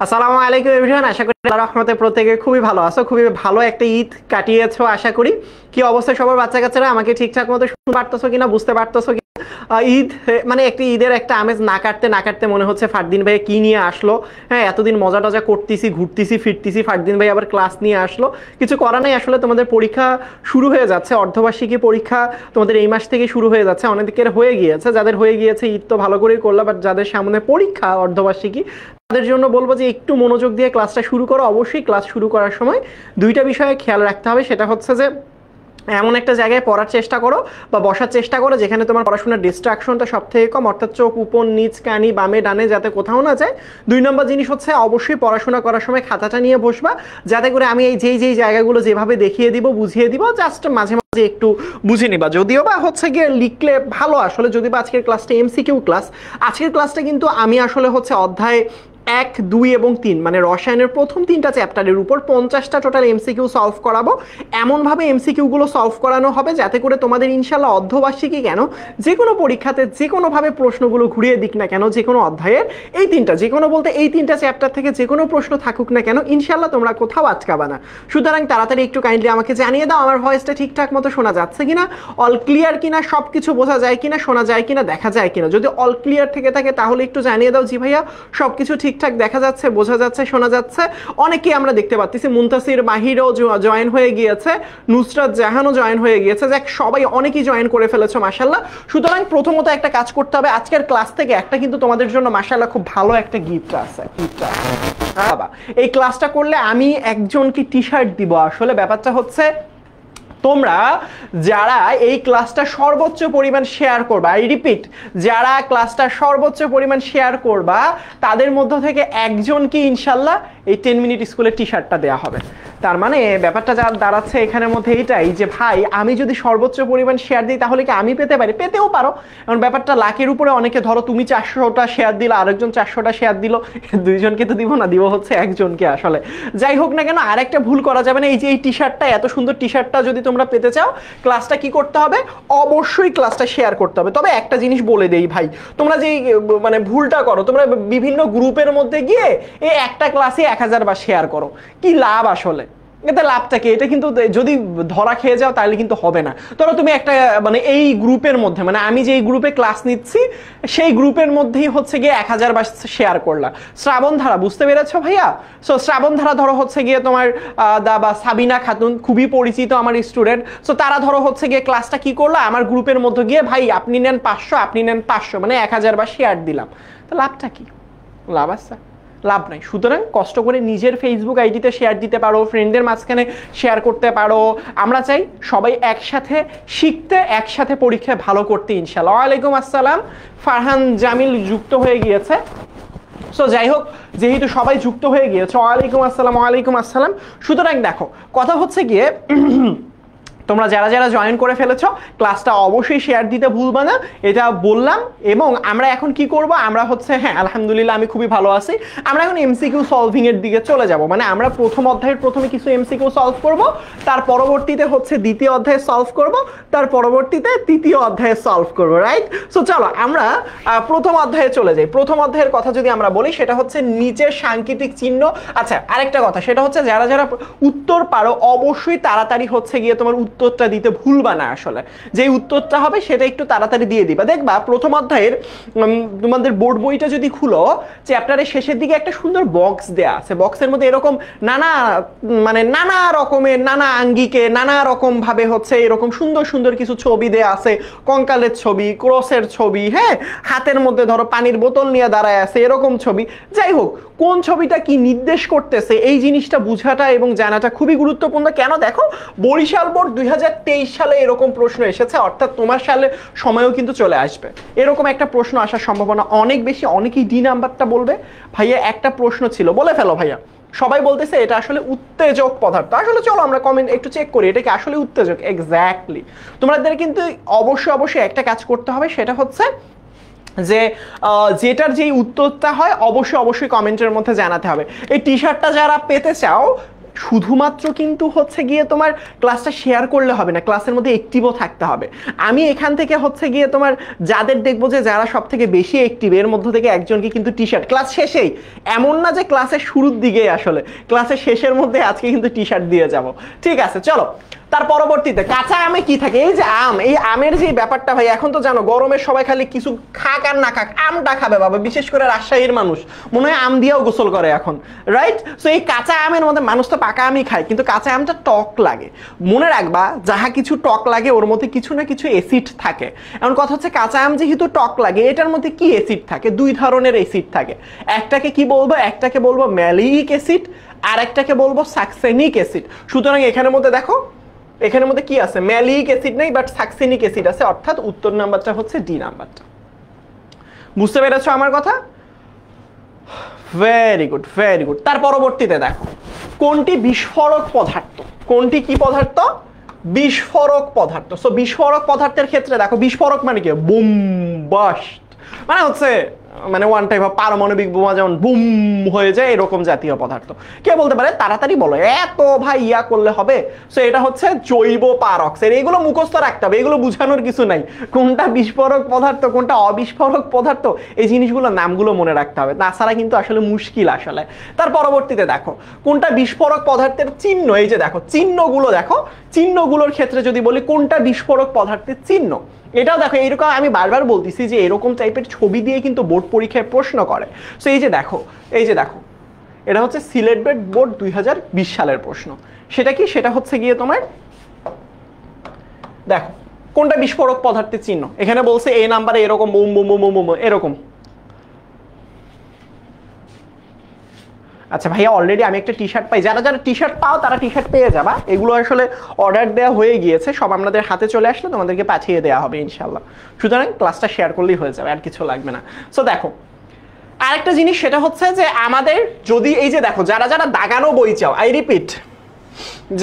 আসসালামু আলাইকুম এভরিওয়ান, আশা করি আল্লাহর রহমতে প্রত্যেকে খুবই ভালো আছো, খুবই ভালো একটা ঈদ কাটিয়েছো আশা করি। কি অবস্থা সবার বাচ্চা কাচ্চারা? আমাকে ঠিকঠাক মতো শুনতে পারতেছো কিনা, বুঝতে পারতেছো কিনা? ঈদ মানে একটা ঈদের একটা আমেজ না কাটতে না কাটতে মনে হচ্ছে ফারদিন ভাই কি নিয়ে আসলো। হ্যাঁ, এতদিন মজা টজা করতেছি, ঘুরতেছি ফিরতেছি, ফারদিন ভাই আবার ক্লাস নিয়ে আসলো। কিছু করা নেই, আসলে তোমাদের পরীক্ষা শুরু হয়ে যাচ্ছে, অর্ধবার্ষিকী পরীক্ষা তোমাদের এই মাস থেকে শুরু হয়ে যাচ্ছে। অনেকের হয়ে গিয়েছে, যাদের হয়ে গিয়েছে ঈদ তো ভালো করেই করলো, বাট যাদের সামনে পরীক্ষা অর্ধবার্ষিকী তাদের জন্য বলবো যে একটু মনোযোগ দিয়ে ক্লাসটা শুরু করো। অবশ্যই ক্লাস শুরু করার সময় দুইটা বিষয়ে খেয়াল রাখতে হবে, সেটা হচ্ছে যে এমন একটা জায়গায় পড়ার চেষ্টা করো বা বসার চেষ্টা করো যেখানে তোমার পড়াশোনার ডিস্ট্রাকশনটা সব থেকে কম, অর্থাৎ চোখ উপর নিচ কানি বামে ডানে যাতে কোথাও না যায়। 2 নম্বর জিনিস হচ্ছে অবশ্যই পড়াশোনা করার সময় খাতাটা নিয়ে বসবা, যাতে করে আমি এই যেই জায়গাগুলো যেভাবে দেখিয়ে দিব বুঝিয়ে দিব, জাস্ট মাঝে মাঝে একটু বুঝে নিবা। যদিও বা হচ্ছে গিয়ে লিখলে ভালো আসলে, যদি বা আজকের ক্লাসটা এমসিকিউ ক্লাস, আজকের ক্লাসটা কিন্তু আমি আসলে হচ্ছে অধ্যায় 1, 2 এবং 3 মানে রসায়নের প্রথম 3টা চ্যাপ্টারের উপর 50টা টোটাল এমসিকিউ সলভ করাবো। এমনভাবে এমসিকিউগুলো সলভ করানো হবে যাতে করে তোমাদের ইনশাল্লাহ অর্ধবার্ষিকী কেন যে কোনো পরীক্ষাতে যে কোনোভাবে প্রশ্নগুলো ঘুরিয়ে দিক না কেন, যে কোনো অধ্যায়ের এই 3টা, যে কোনো বলতে এই 3টা চ্যাপ্টার থেকে যে কোনো প্রশ্ন থাকুক না কেন, ইনশাল্লাহ তোমরা কোথাও আটকাবা না। সুতরাং তাড়াতাড়ি একটু কাইন্ডলি আমাকে জানিয়ে দাও আমার ভয়েসটা ঠিকঠাক মতো শোনা যাচ্ছে কিনা, অল ক্লিয়ার কিনা, সব কিছু বোঝা যায় কিনা, শোনা যায় কিনা, দেখা যায় কিনা। যদি অল ক্লিয়ার থেকে থাকে তাহলে একটু জানিয়ে দাও জি ভাইয়া সব কিছু ঠিকঠাক দেখা যাচ্ছে, বোঝা যাচ্ছে, শোনা যাচ্ছে। অনেকেই আমরা দেখতে পাচ্ছি, মুনতাসির মাহিরও জয়েন হয়ে গিয়েছে, নুসরাত জাহানও জয়েন হয়ে গিয়েছে, যাক সবাই অনেকেই জয়েন করে ফেলেছো মাশাআল্লাহ। সুতরাং প্রথমত একটা কাজ করতে হবে, আজকের ক্লাস থেকে একটা কিন্তু তোমাদের জন্য মাশাআল্লাহ খুব ভালো একটা গিফট আছে। এই ক্লাসটা করলে আমি একজনকে টি শার্ট দিব। আসলে ব্যাপারটা হচ্ছে তোমরা যারা এই ক্লাসটা সর্বোচ্চ পরিমাণ শেয়ার করবা, আই রিপিট, যারা ক্লাসটা সর্বোচ্চ পরিমাণ শেয়ার করবা তাদের মধ্য থেকে একজনকে ইনশাল্লাহ এই 10 মিনিট স্কুলের টি শার্টটা দেওয়া হবে। তার মানে ব্যাপারটা যা দাঁড়াচ্ছে এখানের মধ্যে এটাই যে ভাই আমি যদি সর্বোচ্চ পরিমাণ শেয়ার দিই তাহলে কি আমি পেতে পারি? পেতেও পারো। কারণ ব্যাপারটা লাখের উপরে, অনেকে ধরো তুমি 400টা শেয়ার দিল, আরেকজন 400টা শেয়ার দিল, দুইজনকে তো দিব না, দিব হচ্ছে একজনকে। আসলে যাই হোক না কেন, আর একটা ভুল করা যাবে না। এই যে এই টি শার্টটা, এত সুন্দর টি শার্টটা যদি তোমরা পেতে চাও, ক্লাসটা কি করতে হবে? অবশ্যই ক্লাসটা শেয়ার করতে হবে। তবে একটা জিনিস বলে দেই ভাই, তোমরা যে মানে ভুলটা করো, তোমরা বিভিন্ন গ্রুপের মধ্যে গিয়ে এই একটা ক্লাসে 1000 বার শেয়ার করো, কি লাভ আসলে? এতে লাভটা কি? এটা কিন্তু যদি ধরা খেয়ে যাও তাহলে কিন্তু হবে না। ধরো তুমি একটা মানে এই গ্রুপের মধ্যে, মানে আমি যে গ্রুপে ক্লাস নিচ্ছি সেই গ্রুপের মধ্যেই হচ্ছে গিয়ে 1000 বার শেয়ার করলা। শ্রাবণ ধারা, বুঝতে পেরেছো ভাইয়া? সো শ্রাবণ ধারা ধরো হচ্ছে গিয়ে তোমার বা সাবিনা খাতুন, খুবই পরিচিত আমার স্টুডেন্ট। সো তারা ধরো হচ্ছে গিয়ে ক্লাসটা কি করলো, আমার গ্রুপের মধ্যে গিয়ে ভাই আপনি নেন 500, আপনি নেন 500, মানে 1000 বার শেয়ার দিলাম। তো লাভটা কি? লাভ আছে? লাভ নাই। সুতরাং কষ্ট করে নিজের ফেসবুক আইডিতে শেয়ার দিতে পারো, ফ্রেন্ডদের মাঝখানে শেয়ার করতে পারো। আমরা চাই সবাই একসাথে শিখতে, একসাথে পরীক্ষায় ভালো করতে ইনশাআল্লাহ। ওয়ালাইকুম আসসালাম, ফারহান জামিল যুক্ত হয়ে গিয়েছে। সো যাই হোক, যেহেতু সবাই যুক্ত হয়ে গিয়েছে, ওয়ালাইকুম আসসালাম, ওয়ালাইকুম আসসালাম। সুতরাং দেখো কথা হচ্ছে গিয়ে তোমরা যারা যারা জয়েন করে ফেলেছো ক্লাসটা অবশ্যই শেয়ার দিতে ভুলবা না, এটা বললাম। এবং আমরা এখন কি করব, আমরা হচ্ছে হ্যাঁ আলহামদুলিল্লাহ আমি খুবই ভালো আছি। আমরা এখন এমসিকিউ সলভিং এর দিকে চলে যাব। মানে আমরা প্রথম অধ্যায়ের প্রথমে কিছু এমসিকিউ সলভ করব, তার পরবর্তীতে হচ্ছে দ্বিতীয় অধ্যায় সলভ করব, তার পরবর্তীতে তৃতীয় অধ্যায়ে সলভ করব, রাইট? সো চলো আমরা প্রথম অধ্যায়ে চলে যাই। প্রথম অধ্যায়ের কথা যদি আমরা বলি, সেটা হচ্ছে নিচের সাংকেতিক চিহ্ন। আচ্ছা, আরেকটা কথা, সেটা হচ্ছে যারা যারা উত্তর পারো অবশ্যই তাড়াতাড়ি হচ্ছে গিয়ে তোমার উত্তরটা দিতে ভুলবা না। আসলে যে উত্তরটা হবে সেটা একটু তাড়াতাড়ি দিয়ে দিবা। দেখবা প্রথম অধ্যায়ের তোমাদের বোর্ড বইটা যদি খুলো, চ্যাপ্টারের শেষের দিকে একটা সুন্দর বক্স দেয়া আছে। বক্সের মধ্যে এরকম নানা রকমের, নানা আঙ্গিকে, নানা রকম ভাবে হচ্ছে এরকম সুন্দর সুন্দর কিছু ছবি দেয়া আছে। কঙ্কালের ছবি, ক্রসের ছবি, হ্যাঁ, হাতের মধ্যে ধরো পানির বোতল নিয়ে দাঁড়ায় আছে এরকম ছবি। যাই হোক, কোন ছবিটা কি নির্দেশ করতেছে এই জিনিসটা বুঝাটা এবং জানাটা খুবই গুরুত্বপূর্ণ। কেন? দেখো বরিশাল বোর্ড 2023 সালে এরকম প্রশ্ন এসেছে, অর্থাৎ তোমার সালে সময়ও কিন্তু চলে আসবে। এরকম একটা প্রশ্ন আসার সম্ভাবনা অনেক বেশি। অনেকেই ডি নাম্বারটা বলবে, ভাইয়া একটা প্রশ্ন ছিল, বলে ফেলো ভাইয়া। সবাই বলতেছে এটা আসলে উত্তেজক পদার্থ। আসলে চলো আমরা কমেন্ট একটু চেক করি, এটা কি আসলে উত্তেজক? এক্স্যাক্টলি। তোমাদের কিন্তু অবশ্যই একটা কাজ করতে হবে, সেটা হচ্ছে যে যেটার যেই উত্তরটা হয় অবশ্যই কমেন্টের মধ্যে জানাতে হবে। এই টি শার্টটা যারা পেতে চাও শুধুমাত্র কিন্তু হচ্ছে গিয়ে তোমার ক্লাসটা শেয়ার করলে হবে না, ক্লাসের মধ্যে অ্যাক্টিভও থাকতে হবে। আমি এখান থেকে হচ্ছে গিয়ে তোমার যাদের দেখবো যে যারা সব থেকে বেশি অ্যাক্টিভ এর মধ্যে থেকে একজনকে কিন্তু টি শার্ট ক্লাস শেষেই, এমন না যে ক্লাসের শুরুর দিকে, আসলে ক্লাসের শেষের মধ্যে আজকে কিন্তু টি শার্ট দিয়ে যাব। ঠিক আছে, চলো তার পরবর্তীতে কাঁচা আমে কি থাকে, এই যে আম, এই আমের যে ব্যাপারটা ভাই, এখন তো জানো গরমের সবাই খালি কিছু খাক আর না খাক আমটা খাবে বাবা, বিশেষ করে রাজশাহীর মানুষ মনে হয় আম দিয়েও গোসল করে এখন, রাইট? সো এই কাঁচা আমের মধ্যে মানুষ তো পাকা আমই খায়, কিন্তু কাঁচা আমটা টক লাগে। মনে রাখবা যাহা কিছু টক লাগে ওর মধ্যে কিছু না কিছু অ্যাসিড থাকে। এমন কথা হচ্ছে কাঁচা আম যেহেতু টক লাগে, এটার মধ্যে কি অ্যাসিড থাকে? দুই ধরনের অ্যাসিড থাকে। একটাকে কি বলবো? একটাকে বলবো ম্যালিক অ্যাসিড, আর একটাকে বলবো সাকসেনিক অ্যাসিড। সুতরাং এখানের মধ্যে দেখো, এখানের মধ্যে কি আছে? ম্যালিক অ্যাসিড নেই, বাট সাকসেনিক অ্যাসিড আছে, অর্থাৎ উত্তর নাম্বারটা হচ্ছে ডি নাম্বারটা। বুঝতে পেরেছো আমার কথা? Very good, very good. তার পরবর্তীতে দেখো কোনটি বিস্ফোরক পদার্থ? কোনটি কি পদার্থ? বিস্ফোরক পদার্থ। সো বিস্ফোরক পদার্থের ক্ষেত্রে দেখো, বিস্ফোরক মানে কি? বুম বাস্ট, মানে হচ্ছে মানে ওয়ান টাইপ অফ পারমাণবিক বোমা যেমন বুম হয়ে যায়, এরকম জাতীয় পদার্থ। কে বলতে পারে? তাড়াতাড়ি বলো, এত ভাই ইয়া করলে হবে। সো এটা হচ্ছে জৈব পারক্সাইড। এগুলো মুখস্থ রাখতে হবে, এগুলো বুঝানোর কিছু নাই। কোনটা বিস্ফোরক পদার্থ, কোনটা অবিস্ফোরক পদার্থ, এই জিনিসগুলো নামগুলো মনে রাখতে হবে, তাছাড়া কিন্তু আসলে মুশকিল আসলে। তার পরবর্তীতে দেখো কোনটা বিস্ফোরক পদার্থের চিহ্ন, এই যে দেখো চিহ্নগুলো, দেখো চিহ্নগুলোর ক্ষেত্রে যদি বলি কোনটা বিস্ফোরক পদার্থের চিহ্ন, এটাও দেখো এরকম, আমি বারবার বলতেছি যে এরকম টাইপের ছবি দিয়ে কিন্তু বোর্ড পরীক্ষায় প্রশ্ন করে। সো এই যে দেখো, এই যে দেখো, এটা হচ্ছে সিলেট বোর্ড 2020 সালের প্রশ্ন। সেটা কি? সেটা হচ্ছে গিয়ে তোমার দেখো কোনটা বিস্ফোরক পদার্থের চিহ্ন, এখানে বলছে এই নাম্বারে এরকম বুম বুম বুম বুম এরকম। আচ্ছা ভাইয়া, অলরেডি আমি একটা টি শার্ট পাই, যারা যারা টি শার্ট পাও তারা টি শার্ট পেয়ে যাবা। এগুলো আসলে অর্ডার দেওয়া হয়ে গিয়েছে, সব আমাদের হাতে চলে আসলে তোমাদেরকে পাঠিয়ে দেওয়া হবে ইনশাল্লাহ। সুতরাং ক্লাসটা শেয়ার করলেই হয়ে যাবে, আর কিছু লাগবে না। সো দেখো আরেকটা জিনিস, সেটা হচ্ছে যে আমাদের যদি এই যে দেখো যারা যারা দাগানো বই চাও, আই রিপিট,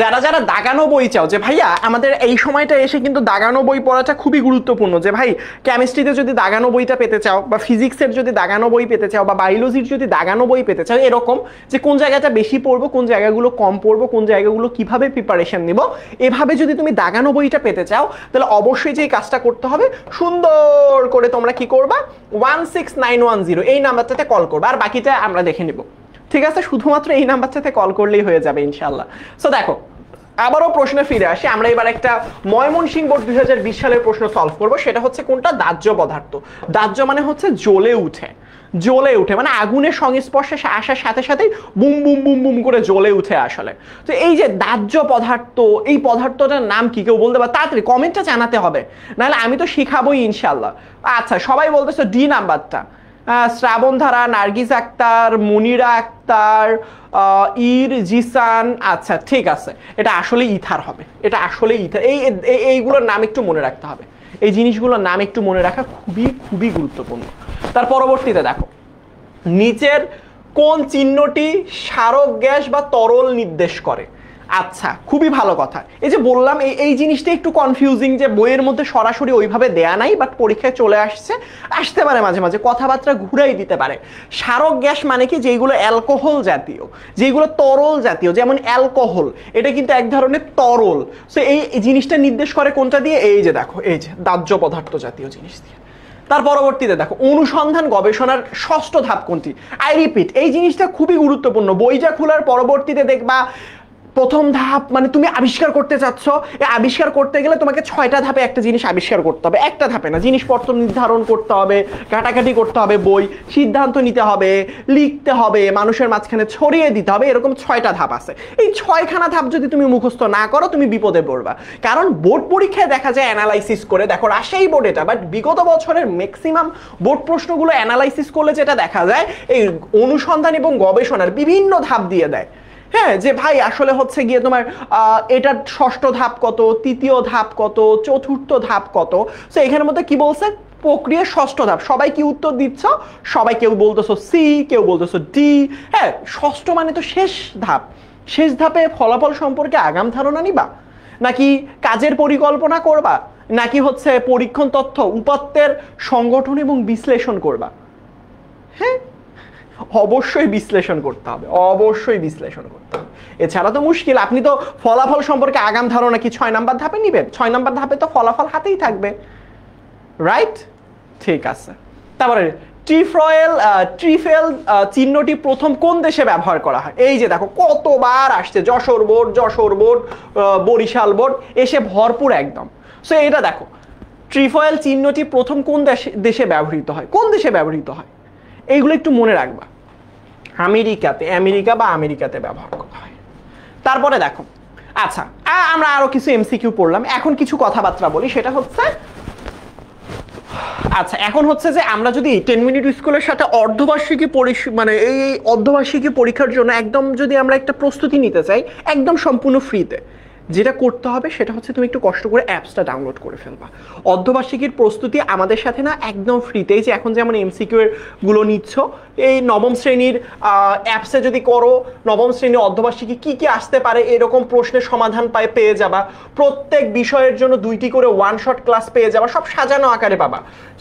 যারা যারা দাগানো বই চাও, যে ভাইয়া আমাদের এই সময়টা এসে কিন্তু দাগানো বই পড়াটা খুবই গুরুত্বপূর্ণ, যে ভাই কেমিস্ট্রিতে যদি দাগানো বইটা পেতে চাও, বা ফিজিক্সের যদি দাগানো বই পেতে চাও, বা বায়োলজির যদি দাগানো বই পেতে চাও, এরকম যে কোন জায়গাটা বেশি পড়বো, কোন জায়গাগুলো কম পড়বো, কোন জায়গাগুলো কিভাবে প্রিপারেশন নিব, এভাবে যদি তুমি দাগানো বইটা পেতে চাও, তাহলে অবশ্যই যে কাজটা করতে হবে, সুন্দর করে তোমরা কি করবা, 16910 এই নাম্বারটাতে কল করবা, আর বাকিটা আমরা দেখে নিব। ঠিক আছে, শুধুমাত্র এই নাম্বারটাতে কল করলেই হয়ে যাবে ইনশাআল্লাহ। সো দেখো আবারও প্রশ্নে ফিরে আসি, আমরা এবার একটা ময়মনসিংহ বোর্ড 2020 সালের প্রশ্ন সলভ করব। সেটা হচ্ছে কোনটা? দাহ্য পদার্থ। দাহ্য মানে হচ্ছে জ্বলে উঠে, জ্বলে উঠে মানে আগুনের সংস্পর্শে আসার সাথে সাথেই বুম বুম বুম বুম করে জ্বলে উঠে আসলে। তো এই যে দাহ্য পদার্থ, এই পদার্থটার নাম কি কেউ বলতে পারে? তাড়াতাড়ি কমেন্টটা জানাতে হবে, নাহলে আমি তো শিখাবোই ইনশাআল্লাহ। আচ্ছা সবাই বলতেছে ডি নাম্বারটা, শ্রাবণ ধারা, নার্গিস আক্তার, মুনিরা আক্তার, ইর জিসান। আচ্ছা ঠিক আছে, এটা আসলে ইথার হবে, এটা আসলে ইথার। এইগুলোর নাম একটু মনে রাখতে হবে, এই জিনিসগুলোর নাম একটু মনে রাখা খুবই খুবই গুরুত্বপূর্ণ। তার পরবর্তীতে দেখো নিচের কোন চিহ্নটি স্মারক গ্যাস বা তরল নির্দেশ করে? আচ্ছা খুবই ভালো কথা। এই যে বললাম এই জিনিসটা একটু কনফিউজিং, যে বইয়ের মধ্যে সরাসরি ওইভাবে দেয়া নাই, বাট পরীক্ষায় চলে আসতে পারে মাঝে মাঝে, কথাবার্তা ঘুরাই দিতে পারে। স্মারক গ্যাস মানে কি? যেগুলো অ্যালকোহল জাতীয়, যেগুলো তরল জাতীয়, যেমন অ্যালকোহল, এটা কিন্তু এক ধরনের তরল। সো এই জিনিসটা নির্দেশ করে কোনটা দিয়ে? এই যে দেখো, এই যে দাহ্য পদার্থ জাতীয় জিনিস দিয়ে। তার পরবর্তীতে দেখো অনুসন্ধান গবেষণার ষষ্ঠ ধাপ কোনটি? আই রিপিট, এই জিনিসটা খুবই গুরুত্বপূর্ণ। বইটা খোলার পরবর্তীতে দেখবা প্রথম ধাপ মানে তুমি আবিষ্কার করতে চাচ্ছ, এই আবিষ্কার করতে গেলে তোমাকে 6টা ধাপে একটা জিনিস আবিষ্কার করতে হবে, একটা ধাপে না। জিনিসপত্র নির্ধারণ করতে হবে, ঘাটাঘাটি করতে হবে, বই সিদ্ধান্ত নিতে হবে, লিখতে হবে, মানুষের মাঝখানে ছড়িয়ে দিতে হবে, এরকম 6টা ধাপ আছে। এই 6খানা ধাপ যদি তুমি মুখস্থ না করো, তুমি বিপদে পড়বা। কারণ বোর্ড পরীক্ষায় দেখা যায় অ্যানালাইসিস করে, দেখো রাজশাহী বোর্ড এটা, বাট বিগত বছরের ম্যাক্সিমাম বোর্ড প্রশ্নগুলো অ্যানালাইসিস করলে যেটা দেখা যায়, এই অনুসন্ধান এবং গবেষণার বিভিন্ন ধাপ দিয়ে দেয়। হ্যাঁ, যে ভাই আসলে হচ্ছে গিয়ে তোমার এটার ষষ্ঠ ধাপ কত, তৃতীয় ধাপ কত, চতুর্থ ধাপ কত। সো এখানের মধ্যে কি বলছে? প্রক্রিয়ার ষষ্ঠ ধাপ। সবাই কি উত্তর দিচ্ছ? সবাই কেউ বলতেছো সি, কেউ বলতেছো ডি। হ্যাঁ, ষষ্ঠ মানে তো শেষ ধাপ। শেষ ধাপে ফলাফল সম্পর্কে আগাম ধারণা নিবা, নাকি কাজের পরিকল্পনা করবা, নাকি হচ্ছে পরীক্ষণ তথ্য উপাত্তের সংগঠন এবং বিশ্লেষণ করবা? হ্যাঁ, অবশ্যই বিশ্লেষণ করতে হবে, অবশ্যই বিশ্লেষণ করতে হবে। এছাড়া তো মুশকিল, আপনি তো ফলাফল সম্পর্কে আগাম ধারণা কি 6 নাম্বার ধাপে নেবেন? 6 নাম্বার ধাপে তো ফলাফল হাতেই থাকবে, রাইট? ঠিক আছে। তারপরে ট্রিফেল চিহ্নটি প্রথম কোন দেশে ব্যবহার করা হয়? এই যে দেখো কতবার আসছে, যশোর বোর্ড, বরিশাল বোর্ড, এসে ভরপুর একদম। সো এটা দেখো, ট্রিফয়েল চিহ্নটি প্রথম কোন দেশে ব্যবহৃত হয়? কোন দেশে ব্যবহৃত হয়? এইগুলো একটু মনে রাখবা। আমেরিকাতে ব্যবহার করা হয়। তারপরে দেখো, আচ্ছা আমরা আরো কিছু এমসিকিউ পড়লাম, এখন কিছু কথাবার্তা বলি। সেটা হচ্ছে, আচ্ছা এখন হচ্ছে যে আমরা যদি 10 মিনিট স্কুলের সাথে অর্ধবার্ষিকী মানে এই অর্ধবার্ষিকী পরীক্ষার জন্য একদম যদি আমরা একটা প্রস্তুতি নিতে চাই একদম সম্পূর্ণ ফ্রিতে, যেটা করতে হবে সেটা হচ্ছে তুমি একটু কষ্ট করে অ্যাপসটা ডাউনলোড করে ফেলবা। অর্ধবার্ষিকীর প্রস্তুতি আমাদের সাথে না একদম ফ্রিতেই, যে এখন যেমন এমসিকিউ গুলো নিচ্ছ, এই নবম শ্রেণীর অ্যাপসে যদি করো, নবম শ্রেণীর অর্ধবার্ষিকী কি কি আসতে পারে এরকম প্রশ্নের সমাধান পেয়ে যাবা। প্রত্যেক বিষয়ের জন্য 2টি করে ওয়ান শট ক্লাস পেয়ে যাবা, সব সাজানো আকারে পাবা।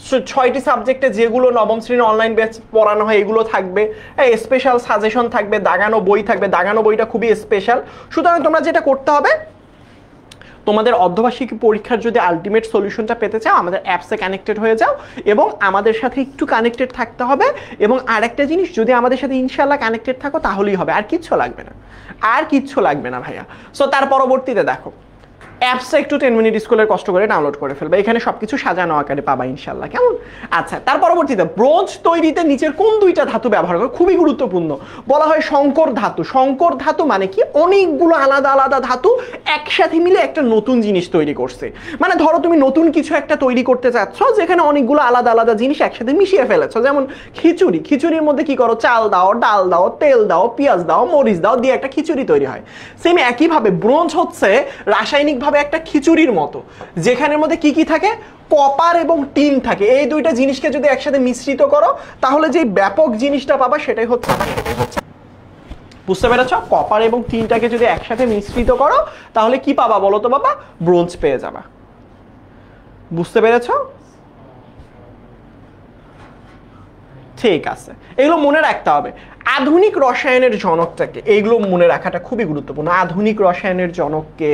6টি সাবজেক্টে যেগুলো নবম শ্রেণীর অনলাইন ব্যাচ পড়ানো হয় এগুলো থাকবে, স্পেশাল সাজেশন থাকবে, দাগানো বই থাকবে, দাগানো বইটা খুবই স্পেশাল। সুতরাং তোমরা যেটা করতে হবে, তোমাদের অর্ধবার্ষিকী পরীক্ষার যদি আলটিমেট সলিউশনটা পেতে চাও আমাদের অ্যাপসে কানেক্টেড হয়ে যাও এবং আমাদের সাথে একটু কানেক্টেড থাকতে হবে। এবং আরেকটা জিনিস, যদি আমাদের সাথে ইনশাআল্লাহ কানেক্টেড থাকো তাহলেই হবে, আর কিচ্ছু লাগবে না ভাইয়া। সো তার পরবর্তীতে দেখো, অ্যাপসটা একটু 10 মিনিট স্কুলের কষ্ট করে ডাউনলোড করে ফেলবে, এখানে সবকিছু সাজানো আকারে পাবা ইনশাআল্লাহ, কেমন? আচ্ছা তার পরবর্তীতে, ব্রোঞ্জ তৈরিতে নিচের কোন 2টা ধাতু ব্যবহার করে? খুবই গুরুত্বপূর্ণ, বলা হয় সংকর ধাতু। সংকর ধাতু মানে কি? অনেকগুলো আলাদা আলাদা ধাতু একসাথে মিলে একটা নতুন জিনিস তৈরি করছে। মানে ধরো তুমি নতুন কিছু একটা তৈরি করতে চাচ্ছ যেখানে অনেকগুলো আলাদা আলাদা জিনিস একসাথে মিশিয়ে ফেলেছো, যেমন খিচুড়ির মধ্যে কি করো? চাল দাও, ডাল দাও, তেল দাও, পেঁয়াজ দাও, মরিচ দাও, দিয়ে একটা খিচুড়ি তৈরি হয়। সেম একইভাবে ব্রোঞ্জ হচ্ছে রাসায়নিকভাবে একটা খিচুড়ির মতো, যেখানের মধ্যে কি কি থাকে? কপার এবং টিন থাকে। এই 2টা জিনিসকে যদি একসাথে মিশ্রিত করো তাহলে যে ব্যাপক জিনিসটা পাবা সেটাই হচ্ছে, বুঝতে পেরেছ? কপার এবং টিনটাকে যদি একসাথে মিশ্রিত করো তাহলে কি পাবা বলো তো বাবা? ব্রোঞ্জ পেয়ে যাবা। বুঝতে পেরেছ? ঠিক আছে, এগুলো মনে রাখতে হবে। আধুনিক রসায়নের জনকটাকে, এইগুলো মনে রাখাটা খুবই গুরুত্বপূর্ণ। আধুনিক রসায়নের জনককে,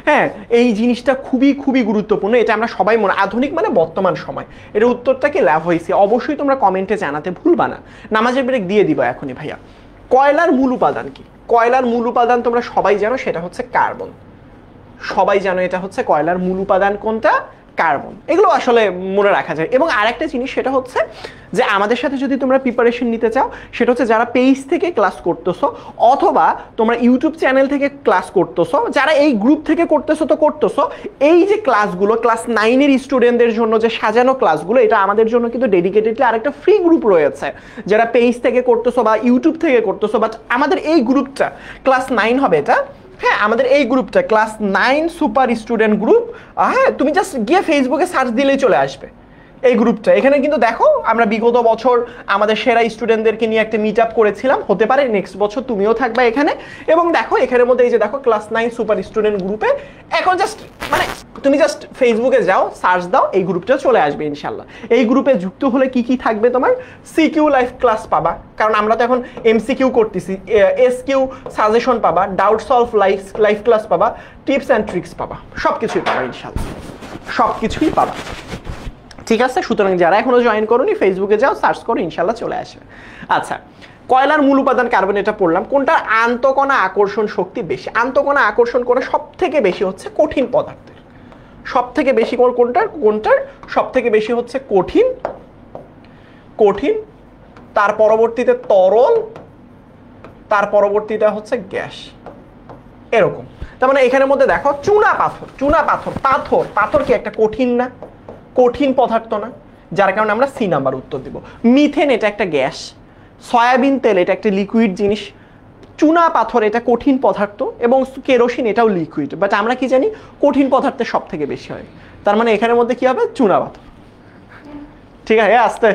হ্যাঁ এই জিনিসটা খুবই গুরুত্বপূর্ণ। এটা আমরা সবাই আধুনিক মানে বর্তমান সময়। এর উত্তরটা কি লাভ হয়েছে অবশ্যই তোমরা কমেন্টে জানাতে ভুলবা না। নামাজের ব্রেক দিয়ে দিবা এখনই ভাইয়া। কয়লার মূল উপাদান কি? কয়লার মূল উপাদান তোমরা সবাই জানো, সেটা হচ্ছে কার্বন। সবাই জানো এটা হচ্ছে কয়লার মূল উপাদান কোনটা? কার্বন। এগুলো আসলে মনে রাখা যায়। এবং আরেকটা জিনিস, সেটা হচ্ছে যে আমাদের সাথে যদি তোমরা প্রিপারেশন নিতে চাও, সেটা হচ্ছে যারা পেজ থেকে ক্লাস করতেছো অথবা তোমরা ইউটিউব চ্যানেল থেকে ক্লাস করতেছো, যারা এই গ্রুপ থেকে করতেছো, এই যে ক্লাসগুলো ক্লাস 9-এর স্টুডেন্টদের জন্য যে সাজানো ক্লাসগুলো, এটা আমাদের জন্য কিন্তু ডেডিকেটেডলি আরেকটা ফ্রি গ্রুপ রয়েছে। যারা পেজ থেকে করতেছো বা ইউটিউব থেকে করতেছো, বাট আমাদের এই গ্রুপটা ক্লাস 9 হবে এটা, হ্যাঁ আমাদের এই গ্রুপটা ক্লাস 9 সুপার স্টুডেন্ট গ্রুপ। হ্যাঁ তুমি জাস্ট গিয়ে ফেসবুকে সার্চ দিলেই চলে আসবে এই গ্রুপটা। এখানে কিন্তু দেখো আমরা বিগত বছর আমাদের সেরা স্টুডেন্টদেরকে নিয়ে একটা মিট আপ করেছিলাম, হতে পারে নেক্সট বছর তুমিও থাকবে এখানে। এবং দেখো এখানের মধ্যে এই যে দেখো ক্লাস 9 সুপার স্টুডেন্ট গ্রুপে, এখন জাস্ট মানে তুমি জাস্ট ফেসবুকে যাও, সার্চ দাও, এই গ্রুপটা চলে আসবে ইনশাল্লাহ। এই গ্রুপে যুক্ত হলে কি কি থাকবে? তোমার সিকিউ লাইভ ক্লাস পাবা, কারণ আমরা তো এখন এমসিকিউ করতেছি, এসকিউ সাজেশন পাবা, ডাউট সলভ লাইভ ক্লাস পাবা, টিপস অ্যান্ড ট্রিক্স পাবা, সবকিছুই পাবা ইনশাল্লাহ, সবকিছুই পাবা। ঠিক আছে, সুতরাং যারা এখনো জয়েন করোনি ফেসবুকে যাও, সার্চ করো, ইনশাল্লাহ চলে আসবে। আচ্ছা, কয়লার মূল উপাদান কার্বন, এটা পড়লাম। কোনটার আন্তঃকণা আকর্ষণ শক্তি বেশি? আন্তঃকণা আকর্ষণ করে সব থেকে বেশি হচ্ছে কঠিন পদার্থের। সব থেকে বেশি কোনটার সব থেকে বেশি হচ্ছে কঠিন, তার পরবর্তীতে তরল, তার পরবর্তীতে হচ্ছে গ্যাস, এরকম। তার মানে এখানের মধ্যে দেখো পাথর কি একটা কঠিন না? কঠিন পদার্থ না? যার কারণে আমরা সি নাম্বার উত্তর দিব। মিথেন এটা একটা গ্যাস, সয়াবিন তেল এটা একটা লিকুইড জিনিস, চুনা পাথর এটা কঠিন পদার্থ, এবং কেরোসিন এটাও লিকুইড। বাট আমরা কি জানি? কঠিন পদার্থের সব থেকে বেশি হয়। তার মানে এখানের মধ্যে কি হবে? চুনা পাথর। ঠিক আছে,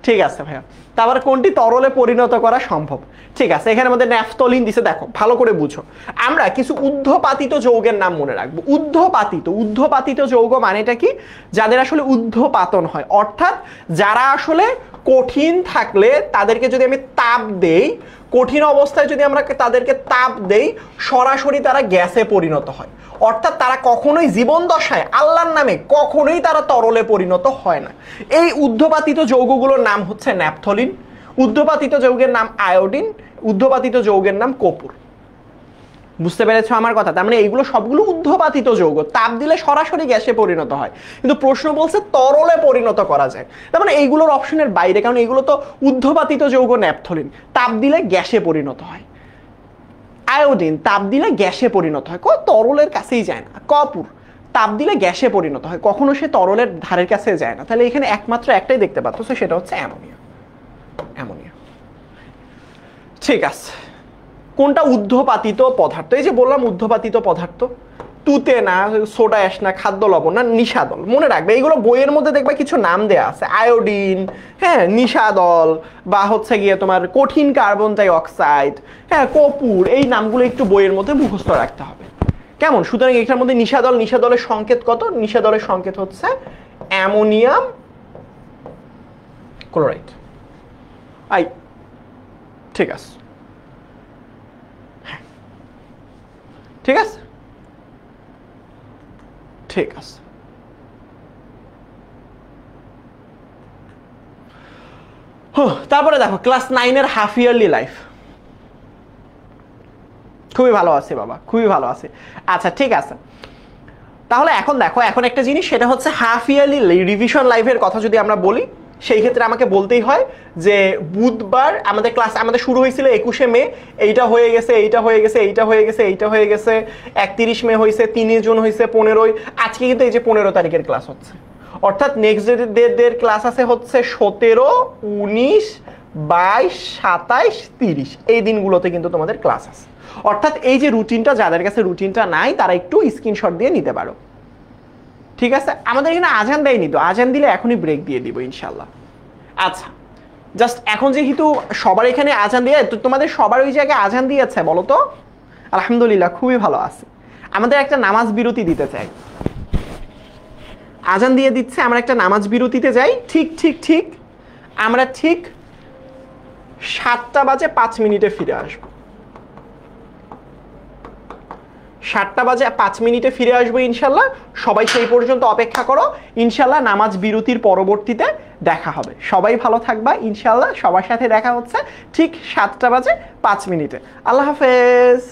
ঠিক আছে ভাইয়া। তারপরে কোনটি তরলে পরিণত করা সম্ভব? ঠিক আছে, এখানের মধ্যে ন্যাফথলিন দিছে, দেখো ভালো করে বুঝো। আমরা কিছু ঊর্ধ্বপাতিত যৌগের নাম মনে রাখবো। ঊর্ধ্বপাতিত যৌগ মানেটা কি? যাদের আসলে ঊর্ধ্বপাতন হয়, অর্থাৎ যারা আসলে কঠিন থাকলে তাদেরকে যদি আমি তাপ দেই, কঠিন অবস্থায় যদি আমরা তাদেরকে তাপ দেই, সরাসরি তারা গ্যাসে পরিণত হয়। অর্থাৎ তারা কখনোই জীবন দশায় আল্লাহর নামে কখনোই তারা তরলে পরিণত হয় না। এই ঊর্ধ্বপাতিত যৌগগুলোর নাম হচ্ছে ন্যাপথলিন, ঊর্ধ্বপাতিত যৌগের নাম আয়োডিন, ঊর্ধ্বপাতিত যৌগের নাম কর্পূর। বুঝতে পেরেছো আমার কথা? তার মানে এইগুলো সবগুলো ঊর্ধ্বপাতিত যৌগ, তাপ দিলে সরাসরি গ্যাসে পরিণত হয়, কিন্তু প্রশ্ন বলছে তরলে পরিণত করা যায়। তার মানে এইগুলোর অপশনের বাইরে, কারণ এগুলো তো ঊর্ধ্বপাতিত যৌগ ন্যাপথলিন, তাপ দিলে গ্যাসে পরিণত হয়। আয়োডিন তাপ দিলে গ্যাসে পরিণত হয়, তরলের কাছেই যায় না। কর্পূর তাপ দিলে গ্যাসে পরিণত হয়, কখনো সে তরলের ধারের কাছে যায় না। তাহলে এখানে একমাত্র একটাই দেখতে পাচ্ছ, সেটা হচ্ছে অ্যামোনিয়া। অ্যামোনিয়া, ঠিক আছে। কোনটা ঊর্ধ্বপাতিত পদার্থ? এই যে বললাম ঊর্ধ্বপাতিত পদার্থ, তুতে না, সোডা অ্যাশ না, খাদ্য লবণ না, নিশাদল। মনে রাখবে এইগুলো বইয়ের মধ্যে দেখবে কিছু নাম দেয়া আছে, আয়োডিন, হ্যাঁ, নিশাদল, বা হচ্ছে গিয়ে তোমার কঠিন কার্বন ডাই অক্সাইড, হ্যাঁ, কর্পূর, এই নামগুলো একটু বইয়ের মধ্যে মুখস্থ রাখতে হবে। কেমন? সুতরাং এটার মধ্যে নিশাদল, নিশাদলের সংকেত কত? নিশাদলের সংকেত হচ্ছে অ্যামোনিয়াম ক্লোরাইড। আই, ঠিক আছে, ঠিক আছে, ঠিক আছে। তারপরে দেখো ক্লাস 9-এর হাফ ইয়ারলি লাইফ। খুবই ভালো আছে বাবা, খুবই ভালো আছে। আচ্ছা ঠিক আছে, তাহলে এখন দেখো, এখন একটা জিনিস, সেটা হচ্ছে হাফ ইয়ারলি রিভিশন লাইফের কথা যদি আমরা বলি, সেই ক্ষেত্রে আমাকে বলতেই হয় যে বুধবার আমাদের ক্লাস, আমাদের শুরু হয়েছিল 21শে মে, এইটা হয়ে গেছে, এইটা হয়ে গেছে, এইটা হয়ে গেছে, এইটা হয়ে গেছে, 31 মে হয়েছে, 3 জুন হয়েছে, 15, আজকে কিন্তু এই যে 15 তারিখের ক্লাস হচ্ছে। অর্থাৎ নেক্সট ডে ক্লাস আছে হচ্ছে 17, 19, 22, 27, 30, এই দিনগুলোতে কিন্তু তোমাদের ক্লাস আছে। অর্থাৎ এই যে রুটিনটা, যাদের কাছে রুটিনটা নাই তারা একটু স্ক্রিনশট দিয়ে নিতে পারো, ঠিক আছে? আমাদের এখানে আজান দেয়নি তো, আজান দিলে এখনই ব্রেক দিয়ে দিব ইনশাল্লাহ। আচ্ছা, জাস্ট এখন যেহেতু সবার এখানে আজান দিয়ে, তো তোমাদের সবার ওই জায়গায় আজান দিয়েছে বলো তো? আলহামদুলিল্লাহ, খুবই ভালো আছে। আমাদের একটা নামাজ বিরতি দিতে চাই। আজান দিয়ে দিচ্ছে, আমরা একটা নামাজ বিরতিতে যাই। ঠিক ঠিক ঠিক আমরা ঠিক 7:05 ফিরে আসবো। 7:05 ফিরে আসবো ইনশাল্লাহ। সবাই সেই পর্যন্ত অপেক্ষা করো, ইনশাল্লাহ নামাজ বিরতির পরবর্তীতে দেখা হবে। সবাই ভালো থাকবা ইনশাল্লাহ, সবার সাথে দেখা হচ্ছে ঠিক 7:05। আল্লাহ হাফেজ।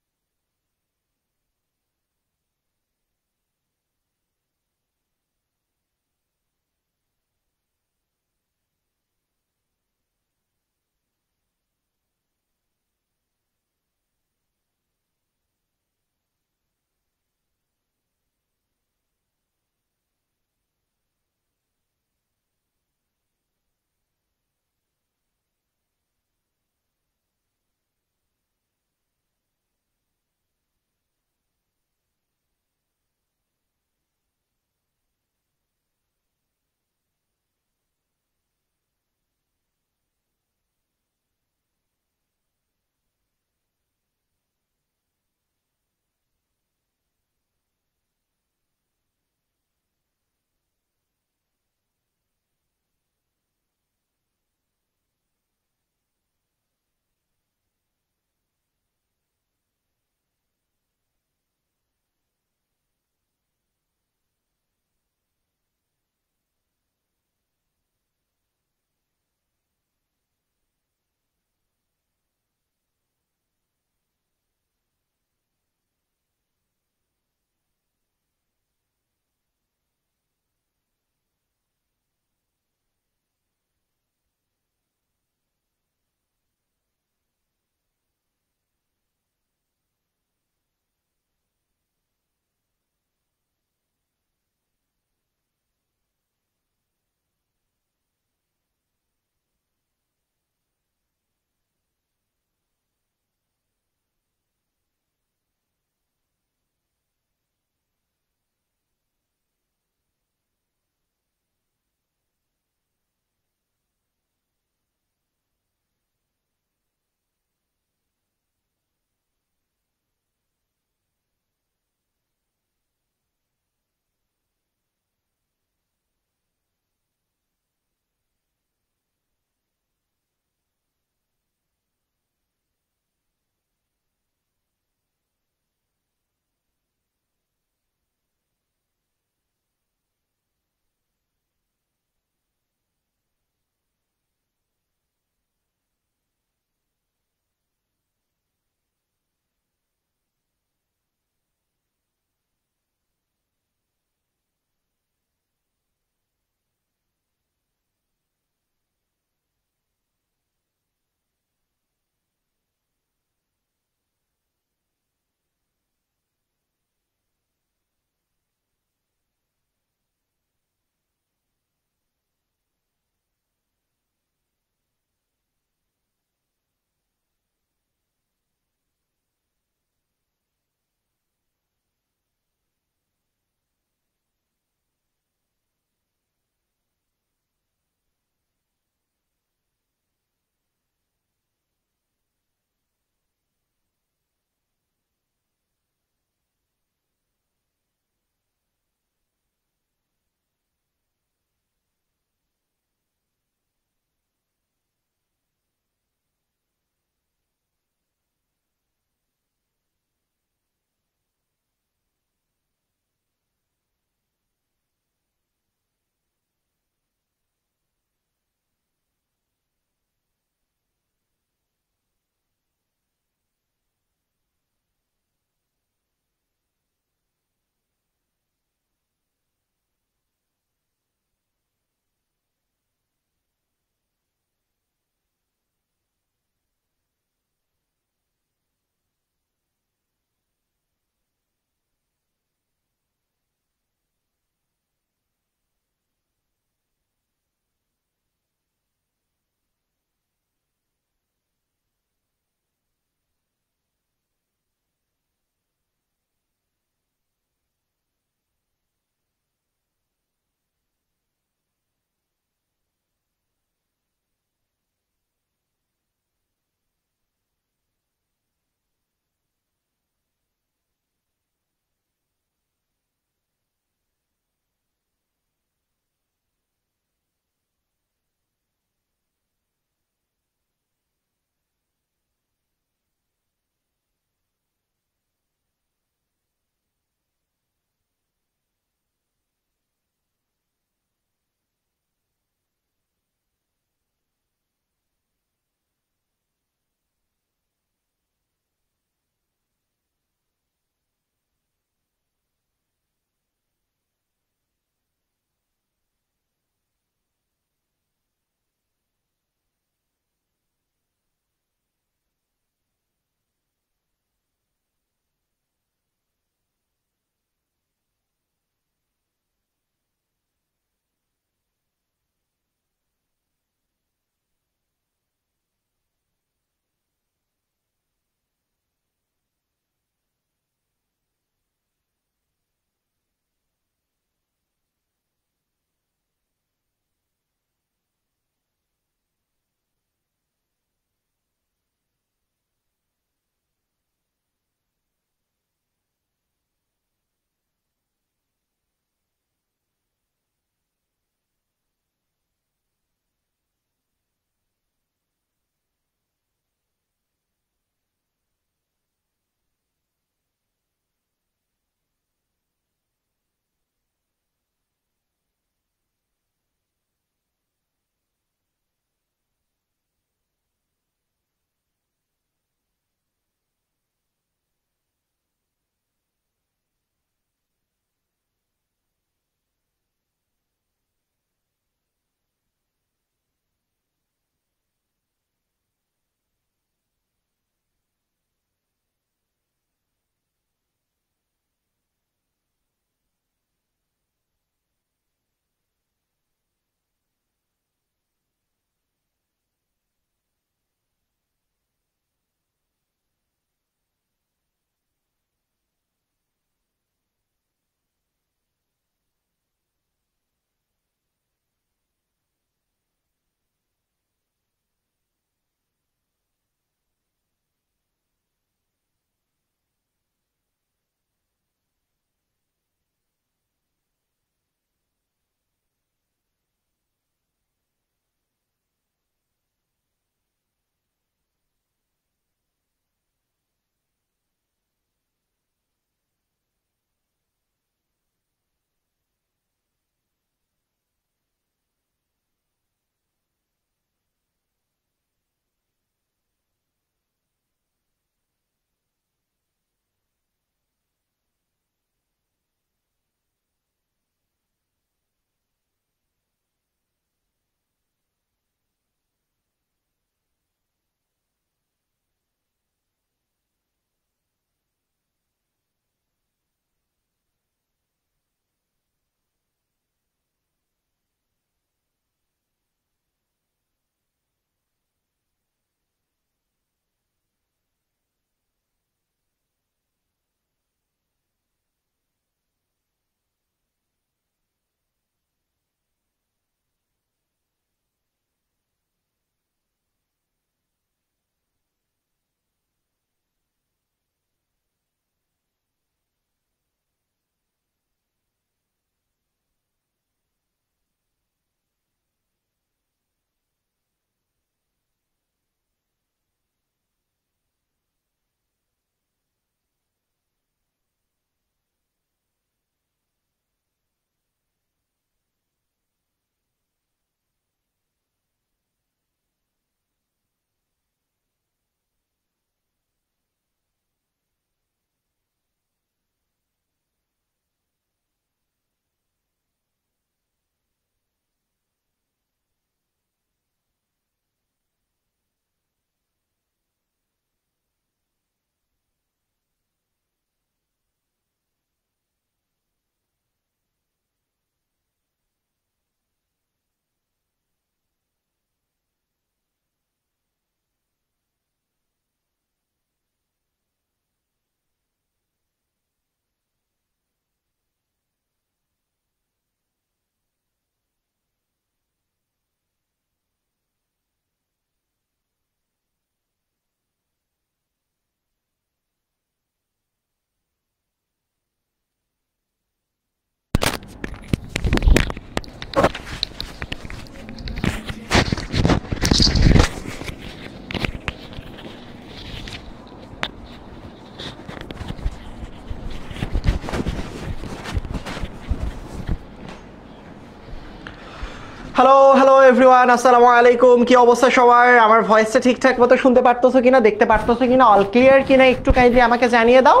হ্যালো এভরিওয়ান, আসসালামু আলাইকুম। কি অবস্থা সবার? আমার ভয়েসটা ঠিকঠাক মতো শুনতে পারতেছো কিনা, দেখতে পারতেছো কিনা, অল ক্লিয়ার কিনা একটু কাইন্ডলি আমাকে জানিয়ে দাও।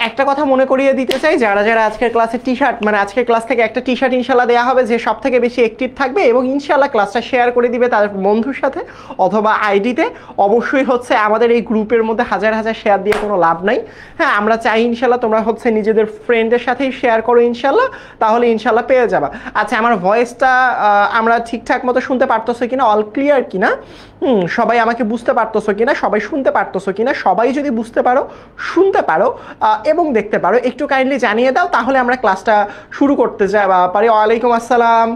একটা কথা মনে করিয়ে দিতে চাই, যারা যারা আজকের ক্লাসে টি শার্ট মানে আজকের ক্লাস থেকে একটা টি শার্ট ইনশাল্লাহ দেওয়া হবে যে সব থেকে বেশি অ্যাক্টিভ থাকবে এবং ইনশাল্লাহ ক্লাসটা শেয়ার করে দিবে তার বন্ধুর সাথে অথবা আইডিতে। অবশ্যই হচ্ছে আমাদের এই গ্রুপের মধ্যে হাজার হাজার শেয়ার দিয়ে কোনো লাভ নাই। হ্যাঁ, আমরা চাই ইনশাল্লাহ তোমরা হচ্ছে নিজেদের ফ্রেন্ডের সাথেই শেয়ার করো ইনশাল্লাহ, তাহলে ইনশাল্লাহ পেয়ে যাবা। আচ্ছা, আমার ভয়েসটা আমরা ঠিকঠাক মতো শুনতে পারতেছো কিনা, অল ক্লিয়ার কিনা, সবাই আমাকে বুঝতে পারতেছো কিনা, সবাই শুনতে পারতেছো কিনা? সবাই যদি বুঝতে পারো, শুনতে পারো এবং দেখতে পারো একটু কাইন্ডলি জানিয়ে দাও, তাহলে আমরা ক্লাসটা শুরু করতে পারি। ওয়ালাইকুম আসসালাম।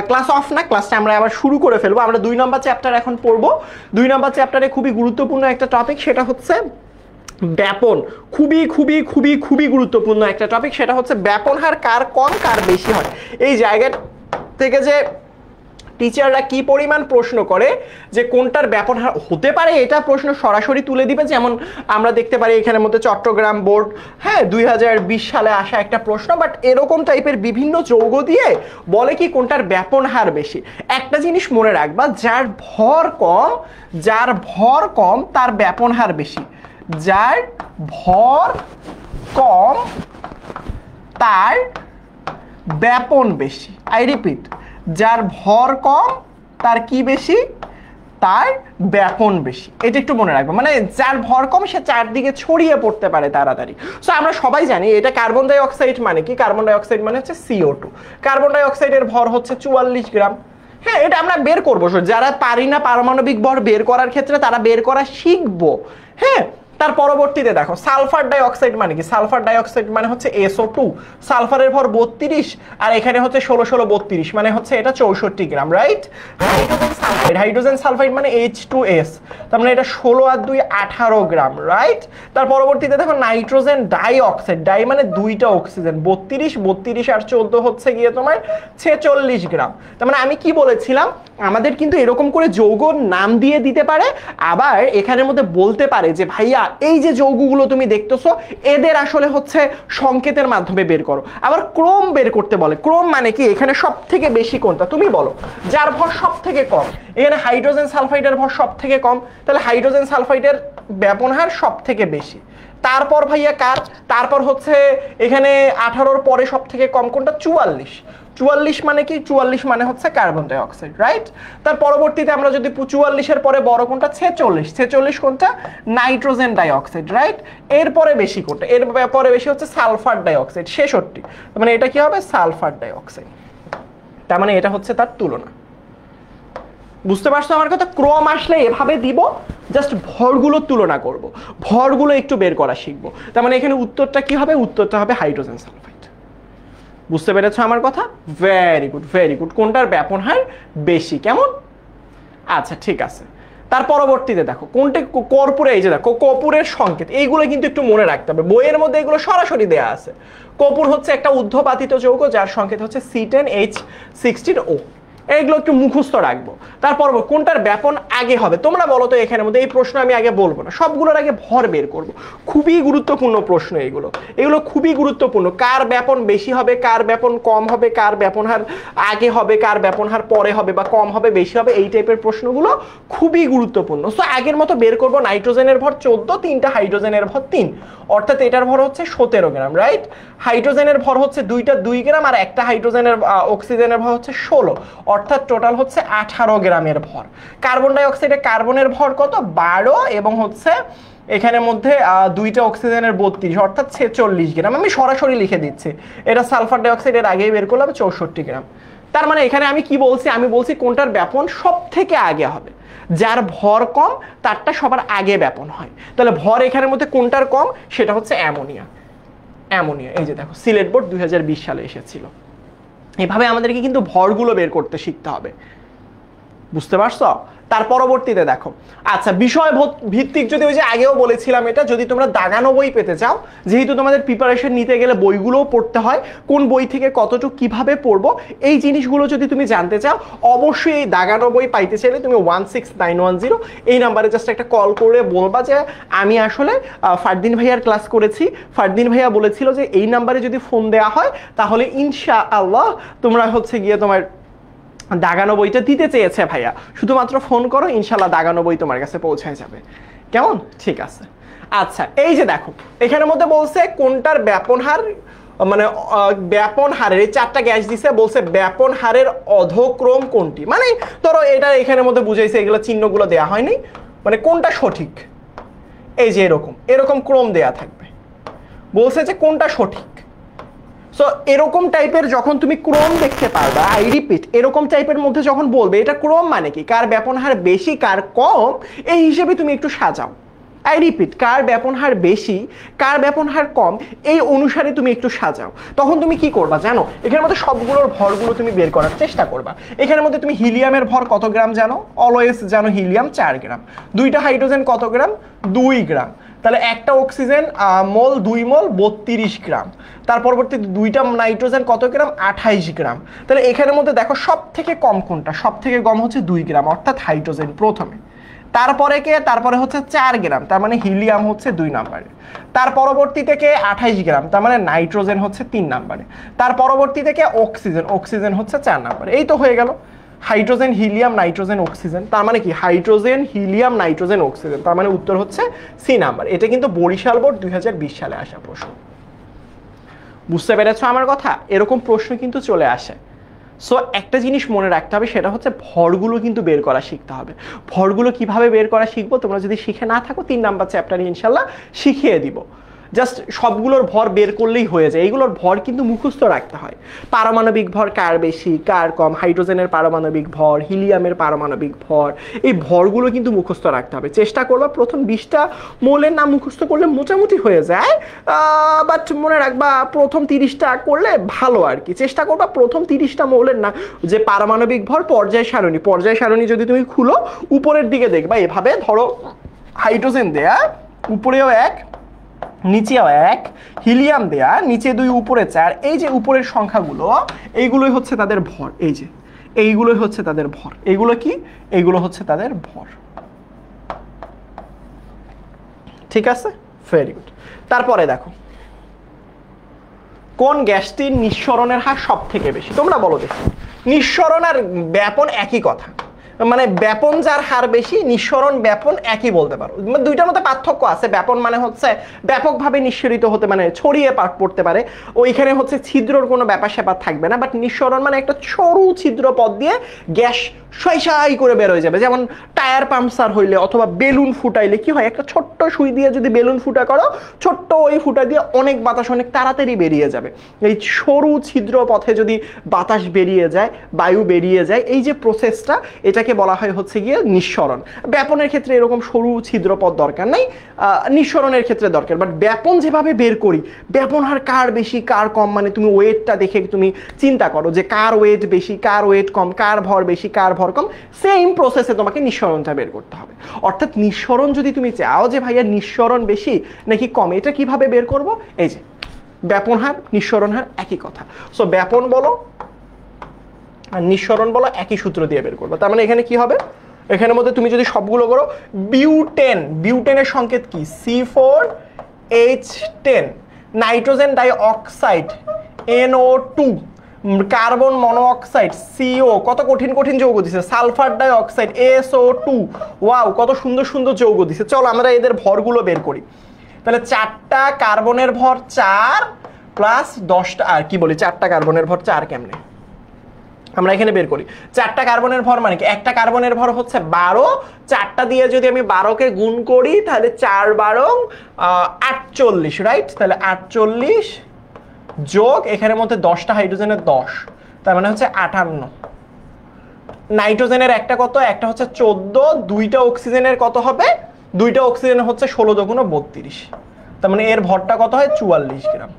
ক্লাস অফ না, ক্লাসটা আমরা আবার শুরু করে ফেলবো। আমরা 2 নম্বর চ্যাপ্টার এখন পড়বো। 2 নম্বর চ্যাপ্টারে খুবই গুরুত্বপূর্ণ একটা টপিক, সেটা হচ্ছে ব্যাপন। খুবই খুবই খুবই খুবই গুরুত্বপূর্ণ একটা টপিক, সেটা হচ্ছে ব্যাপন হার কার কম কার বেশি হয়। এই জায়গা থেকে যে টিচাররা কি পরিমাণ প্রশ্ন করে যে কোনটার ব্যাপন হার হতে পারে, এটা প্রশ্ন সরাসরি তুলে দিবে। যেমন আমরা দেখতে পারি এখানের মধ্যে চট্টগ্রাম বোর্ড, হ্যাঁ 2020 সালে আসা একটা প্রশ্ন, বাট এরকম টাইপের বিভিন্ন যৌগ দিয়ে বলে কি কোনটার ব্যাপন হার বেশি। একটা জিনিস মনে রাখবা, যার ভর কম তার ব্যাপন হার বেশি। যার ভর কম তার ব্যাপন বেশি। আই রিপিট, যার ভর কম তার কি বেশি? তার ব্যাপন বেশি। এটা একটু মনে রাখবো, মানে যার ভর কম সে চারদিকে ছড়িয়ে পড়তে পারে তাড়াতাড়ি। সো আমরা সবাই জানি এটা কার্বন ডাই অক্সাইড মানে কি? কার্বন ডাই অক্সাইড মানে হচ্ছে CO2। কার্বন ডাই অক্সাইডের ভর হচ্ছে 44 গ্রাম। হ্যাঁ, এটা আমরা বের করবো। যারা পারি না পারমাণবিক ভর বের করার ক্ষেত্রে, তারা বের করা শিখবো। হ্যাঁ, তার পরবর্তীতে দেখো সালফার ডাই অক্সাইড মানে কি? সালফার ডাই অক্সাইড মানে হচ্ছে SO2। সালফারের ভর 32 আর এখানে হচ্ছে 16 মানে হচ্ছে এটা 64 গ্রাম, রাইট? হাইড্রোজেন সালফাইড মানে H2S, তার মানে এটা 16 আর 2 18 গ্রাম, রাইট? তার পরবর্তীতে দেখো নাইট্রোজেন ডাই অক্সাইড, ডাই মানে দুইটা অক্সিজেন, 32 আর 14 হচ্ছে গিয়ে তোমার 46 গ্রাম। তার মানে আমি কি বলেছিলাম, আমাদের কিন্তু এরকম করে যৌগ নাম দিয়ে দিতে পারে, আবার এখানের মধ্যে বলতে পারে যে ভাইয়া এই যে যৌগগুলো তুমি দেখতেছো এদের আসলে হচ্ছে সংকেতের মাধ্যমে বের করো। আবার ক্রম বের করতে বলে। ক্রম মানে কি? এখানে সব থেকে বেশি কোনটা তুমি বলো, যার ভর সব থেকে কম। এখানে হাইড্রোজেন সালফাইডের ভর সব থেকে কম, তাহলে হাইড্রোজেন সালফাইডের ব্যাপন হার সব থেকে বেশি। তারপর ভাইয়া কার? তারপর হচ্ছে এখানে 18-র পরে সব থেকে কম কোনটা? 44 মানে কি? 44 মানে হচ্ছে কার্বন ডাই অক্সাইড, রাইট? তার পরবর্তীতে আমরা যদি 44-এর পরে বড় কোনটা? 46 কোনটা? Nitrogen die oxide, right? এরপরে বেশি কোনটা? এর পরে বেশি হচ্ছে সালফার ডাই অক্সাইড, 66। মানে এটা কি হবে? Sulphur die oxide. তার মানে এটা হচ্ছে তার তুলনা। বুঝতে পারছো আমার কথা? ক্রম আসলে এভাবে দিব, জাস্ট ভরগুলো তুলনা করব, ভরগুলো একটু বের করা শিখবো। তার মানে এখানে উত্তরটা কি হবে? উত্তরটা হবে হাইড্রোজেন সালফাইড। বুঝতে পেরেছো আমার কথা? Very good, very good. কোনটার ব্যাপন হার বেশি? কেমন? আচ্ছা, ঠিক আছে। তার পরবর্তীতে দেখো কোনটা কর্পূরে, এই যে দেখো কর্পূরের সংকেত, এইগুলো কিন্তু একটু মনে রাখতে হবে। বইয়ের মধ্যে এগুলো সরাসরি দেয়া আছে। কর্পূর হচ্ছে একটা ঊর্ধ্বপাতিত যৌগ যার সংকেত হচ্ছে C10H16O। এইগুলো একটু মুখস্থ রাখবো। তারপর কোনটার ব্যাপন আগে হবে তোমরা বলো তো? এখানের মধ্যে এই প্রশ্ন আমি আগে বলবো না, সবগুলোর আগে ভর বের করব। খুবই গুরুত্বপূর্ণ প্রশ্ন এগুলো খুবই গুরুত্বপূর্ণ। কার ব্যাপন বেশি হবে, কার ব্যাপন কম হবে, কার ব্যাপন হার আগে হবে, কার ব্যাপন হার পরে হবে বা কম হবে বেশি হবে, এই টাইপের প্রশ্নগুলো খুবই গুরুত্বপূর্ণ। সো আগের মতো বের করব। নাইট্রোজেনের ভর 14, 3টা হাইড্রোজেনের ভর 3, অর্থাৎ এটার ভর হচ্ছে 17 গ্রাম, রাইট? হাইড্রোজেনের ভর হচ্ছে 2টা 2 গ্রাম আর একটা হাইড্রোজেনের অক্সিজেনের ভর হচ্ছে 16, অর্থাৎ টোটাল হচ্ছে 18 গ্রামের ভর। কার্বন ডাই অক্সাইডে কার্বনের ভর কত? 12 এবং হচ্ছে এখানের মধ্যে 2টা অক্সিজেনের 32, অর্থাৎ 46 গ্রাম। আমি সরাসরি লিখে দিচ্ছি, এটা সালফার ডাই অক্সাইডের আগেই বের করলাম 64 গ্রাম। তার মানে এখানে আমি কি বলছি? আমি বলছি কোনটার ব্যাপন সব থেকে আগে হবে। যার ভর কম তারটা সবার আগে ব্যাপন হয়। তাহলে ভর এখানের মধ্যে কোনটার কম? সেটা হচ্ছে অ্যামোনিয়া। এই যে দেখো সিলেট বোর্ড 2020 সালে এসেছিল। এভাবে আমাদেরকে কিন্তু ভরগুলো বের করতে শিখতে হবে। বুঝতে পারছো? তার পরবর্তীতে দেখো, আচ্ছা বিষয় ভিত্তিক, যদি ওই যে আগেও বলেছিলাম এটা, যদি তোমরা দাগানো বই পেতে চাও, যেহেতু তোমাদের প্রিপারেশন নিতে গেলে বইগুলোও পড়তে হয়, কোন বই থেকে কতটুকু কিভাবে পড়বো এই জিনিসগুলো যদি তুমি জানতে চাও, অবশ্যই এই দাগানো বই পাইতে চাইলে তুমি 16910 এই নাম্বারে জাস্ট একটা কল করে বলবা যে আমি আসলে ফারদিন ভাইয়ার ক্লাস করেছি, ফারদিন ভাইয়া বলেছিল যে এই নাম্বারে যদি ফোন দেওয়া হয় তাহলে ইনশাআল্লাহ তোমরা হচ্ছে গিয়ে তোমার দাগানো বইটা দিতে চেয়েছে ভাইয়া, শুধুমাত্র ফোন করো, ইনশাল্লাহ দাগানো বই তোমার কাছে পৌঁছায় যাবে। কেমন? ঠিক আছে। আচ্ছা, এই যে দেখো এখানের মধ্যে বলছে কোনটার ব্যাপন হার, মানে ব্যাপন হারের এই 4টা গ্যাস দিছে, বলছে ব্যাপন হারের অধক্রম কোনটি, মানে ধরো এটা এখানের মধ্যে বুঝাইছে, এগুলো চিহ্নগুলো দেয়া হয়নি, মানে কোনটা সঠিক, এই যে এরকম এরকম ক্রম দেয়া থাকবে, বলছে যে কোনটা সঠিক। সো এরকম টাইপের যখন তুমি ক্রম দেখতে পারবা, আই রিপিট, এরকম টাইপের মধ্যে যখন বলবে এটা ক্রম মানে কি, কার ব্যাপন হার বেশি কার কম, এই হিসেবে তুমি একটু সাজাও। আই রিপিট, কার ব্যাপন হার বেশি কার ব্যাপন হার কম, এই অনুসারে তুমি একটু সাজাও। তখন তুমি কি করবা জানো, এখানের মধ্যে সবগুলোর ভরগুলো তুমি বের করার চেষ্টা করবা। এখানের মধ্যে তুমি হিলিয়ামের ভর কত গ্রাম জানো, অলওয়েজ জানো হিলিয়াম 4 গ্রাম, 2টা হাইড্রোজেন কত গ্রাম, 2 গ্রাম, তাহলে একটা অক্সিজেন মোল 2 মোল 32 গ্রাম, তার পরবর্তী 2টা নাইট্রোজেন কত গ্রাম, 28 গ্রাম। তাহলে এখানের মধ্যে দেখো সব থেকে কম কোনটা, সব থেকে কম হচ্ছে 2 গ্রাম, অর্থাৎ হাইড্রোজেন প্রথমে, তারপরে কে, তারপরে হচ্ছে 4 গ্রাম, তার মানে হিলিয়াম হচ্ছে 2 নম্বরে, তার পরবর্তী থেকে 28 গ্রাম, তার মানে নাইট্রোজেন হচ্ছে 3 নম্বরে, তার পরবর্তী থেকে অক্সিজেন, অক্সিজেন হচ্ছে 4 নম্বরে। এই তো হয়ে গেল হাইড্রোজেন হিলিয়াম নাইট্রোজেন অক্সিজেন, তার মানে কি হাইড্রোজেন হিলিয়াম নাইট্রোজেন অক্সিজেন, তার মানে উত্তর হচ্ছে সি নাম্বার। এটা কিন্তু বরিশাল বোর্ড 2020 সালে আসা প্রশ্ন। বুঝতে পেরেছো আমার কথা? এরকম প্রশ্ন কিন্তু চলে আসে। সো একটা জিনিস মনে রাখতে হবে, সেটা হচ্ছে ভরগুলো কিন্তু বের করা শিখতে হবে। ভরগুলো কিভাবে বের করা শিখবো, তোমরা যদি শিখে না থাকো 3 নাম্বার চ্যাপ্টারে ইনশাল্লাহ শিখিয়ে দিব। জাস্ট সবগুলোর ভর বের করলেই হয়ে যায়, এইগুলোর ভর কিন্তু মুখস্থ রাখতে হয়। পারমাণবিক ভর কার বেশি কার কম, হাইড্রোজেনের পারমাণবিক ভর, হিলিয়ামের পারমাণবিক ভর, এই ভরগুলো কিন্তু মুখস্থ রাখতে হবে। চেষ্টা করবা প্রথম 20টা মৌলের নাম মুখস্থ করলে মোটামুটি হয়ে যায়, বাট মনে রাখবা প্রথম 30টা করলে ভালো আর কি। চেষ্টা করবা প্রথম 30টা মৌলের না, যে পারমাণবিক ভর পর্যায় সারণী, পর্যায় সারণী যদি তুমি খুলো উপরের দিকে দেখবা এভাবে, ধরো হাইড্রোজেন দেয়া উপরেও 1 নিচেও 1, হিলিয়াম দেয়া নিচে 2 উপরে 4, এই যে উপরের সংখ্যাগুলো এইগুলোই হচ্ছে তাদের ভর, এই যে এইগুলোই হচ্ছে তাদের ভর, এইগুলো কি, এইগুলো হচ্ছে তাদের ভর। ঠিক আছে, ভেরি গুড। তারপরে দেখো কোন গ্যাসটির নিঃসরণের হার সব থেকে বেশি, তোমরা বলো দেখো। নিঃসরণ আর ব্যাপন একই কথা, মানে ব্যাপন যার হার বেশি, নিঃসরণ ব্যাপন একই বলতে পারো, দুইটার মধ্যে পার্থক্য আছে। ব্যাপন মানে হচ্ছে ব্যাপকভাবে নিঃসরিত হতে, মানে ছড়িয়ে পড়তে পারে, ওইখানে হচ্ছে ছিদ্রর কোনো ব্যাপার স্যাপার থাকবে না। বাট নিঃসরণ মানে একটা সরু ছিদ্র পথ দিয়ে গ্যাস সাই করে বের হয়ে যাবে। যেমন টায়ার পাম্পসার হইলে অথবা বেলুন ফুটাইলে কি হয়, একটা ছোট্ট সুই দিয়ে যদি বেলুন ফুটা করো, ছোট্ট ওই ফুটা দিয়ে অনেক বাতাস অনেক তাড়াতাড়ি বেরিয়ে যাবে। এই সরু ছিদ্র পথে যদি বাতাস বেরিয়ে যায়, বায়ু বেরিয়ে যায়, এই যে প্রসেসটা, এটাকে বলা হয় হচ্ছে গিয়ে নিঃসরণ। ব্যাপনের ক্ষেত্রে এরকম সরু ছিদ্র পথ দরকার নাই, নিঃসরণের ক্ষেত্রে দরকার। বাট ব্যাপন যেভাবে বের করি, ব্যাপন হার কার বেশি কার কম, মানে তুমি ওয়েটটা দেখে তুমি চিন্তা করো যে কার ওয়েট বেশি কার ওয়েট কম, কার ভর বেশি কার ভর কম, সেম প্রসেসে তোমাকে নিঃসরণটা বের করতে হবে। অর্থাৎ নিঃসরণ যদি তুমি চাও যে ভাইয়া নিঃসরণ বেশি নাকি কম, এটা কিভাবে বের করব, এই যে ব্যাপন হার নিঃসরণ হার একই কথা। সো ব্যাপন বলো আর নিঃসরণ বলো একই সূত্র দিয়ে বের করবো। তার মানে এখানে কি হবে, এখানের মধ্যে তুমি যদি সবগুলো করো, বিউটেন, বিউটেনের সংকেত কি, C4H10, nitrogen dioxide NO2, carbon monoxide CO, কত কঠিন কঠিন যৌগ দিছে, sulphur die oxide SO2, wow কত সুন্দর সুন্দর যৌগ দিছে। চলো আমরা এদের ভরগুলো বের করি। তাহলে 4টা কার্বনের ভর 4 প্লাস 10টা, আর কি বলি 4টা কার্বনের ভর 4 কেমনে আমরা এখানে বের করি। 4টা কার্বনের ভর মানে কি, একটা কার্বনের ভর হচ্ছে 12, 4টা দিয়ে যদি আমি 12কে গুণ করি তাহলে 4 12 48, রাইট? তাহলে 48 যোগ এখানের মধ্যে 10টা হাইড্রোজেনের 10, তার মানে হচ্ছে 58। নাইট্রোজেনের একটা কত, একটা হচ্ছে 14, 2টা অক্সিজেনের কত হবে, 2টা অক্সিজেনের হচ্ছে 16 দুগুণ 32, তার মানে এর ভরটা কত হয় 44 গ্রাম।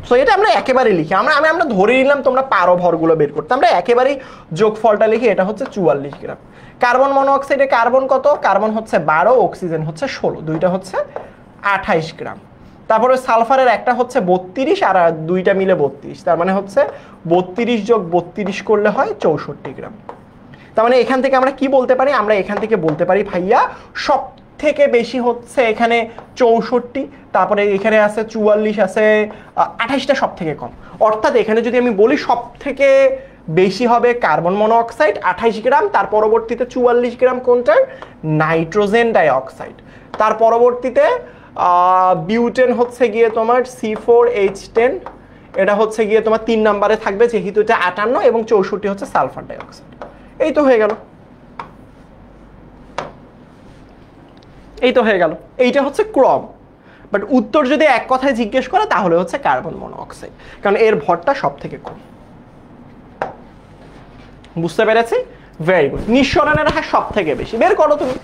সো এটা আমরা একেবারে লিখি, আমরা ধরে নিলাম তোমরা পারো ভরগুলো বের করতে, আমরা একেবারেই যোগফলটা লিখি, এটা হচ্ছে 44 গ্রাম। কার্বন মনোঅক্সাইডে কার্বন কত, কার্বন হচ্ছে 12, অক্সিজেন হচ্ছে 16, দুইটা হচ্ছে 28 গ্রাম। তারপরে সালফারের একটা হচ্ছে 32 আর দুইটা মিলে 32, তার মানে হচ্ছে 32 যোগ 32 করলে হয় 64 গ্রাম। তার মানে এখান থেকে আমরা কি বলতে পারি, আমরা এখান থেকে বলতে পারি ভাইয়া সব থেকে বেশি হচ্ছে এখানে 64, তারপরে এখানে আছে 44, আছে 28টা সব থেকে কম। অর্থাৎ এখানে যদি আমি বলি সব থেকে বেশি হবে কার্বন মনোঅক্সাইড 28 গ্রাম, তার পরবর্তীতে 44 গ্রাম কোনটার, নাইট্রোজেন ডাইঅক্সাইড, তার পরবর্তীতে বিউটেন হচ্ছে গিয়ে তোমার C4H10, এটা হচ্ছে গিয়ে তোমার 3 নম্বরে থাকবে যেহেতু এটা 58, এবং 64 হচ্ছে সালফার ডাইঅক্সাইড। এই তো হয়ে গেল, এই তো হয়ে গেল, এইটা হচ্ছে ক্রম। বাট উত্তর যদি এক কথায় জিজ্ঞেস করে তাহলে হচ্ছে কার্বন মনোঅক্সাইড, কারণ এর ভরটা সব থেকে কম। বুঝতে পেরেছি? Very good. নিঃসরণের হার সব থেকে বেশি, বের করো তুমি।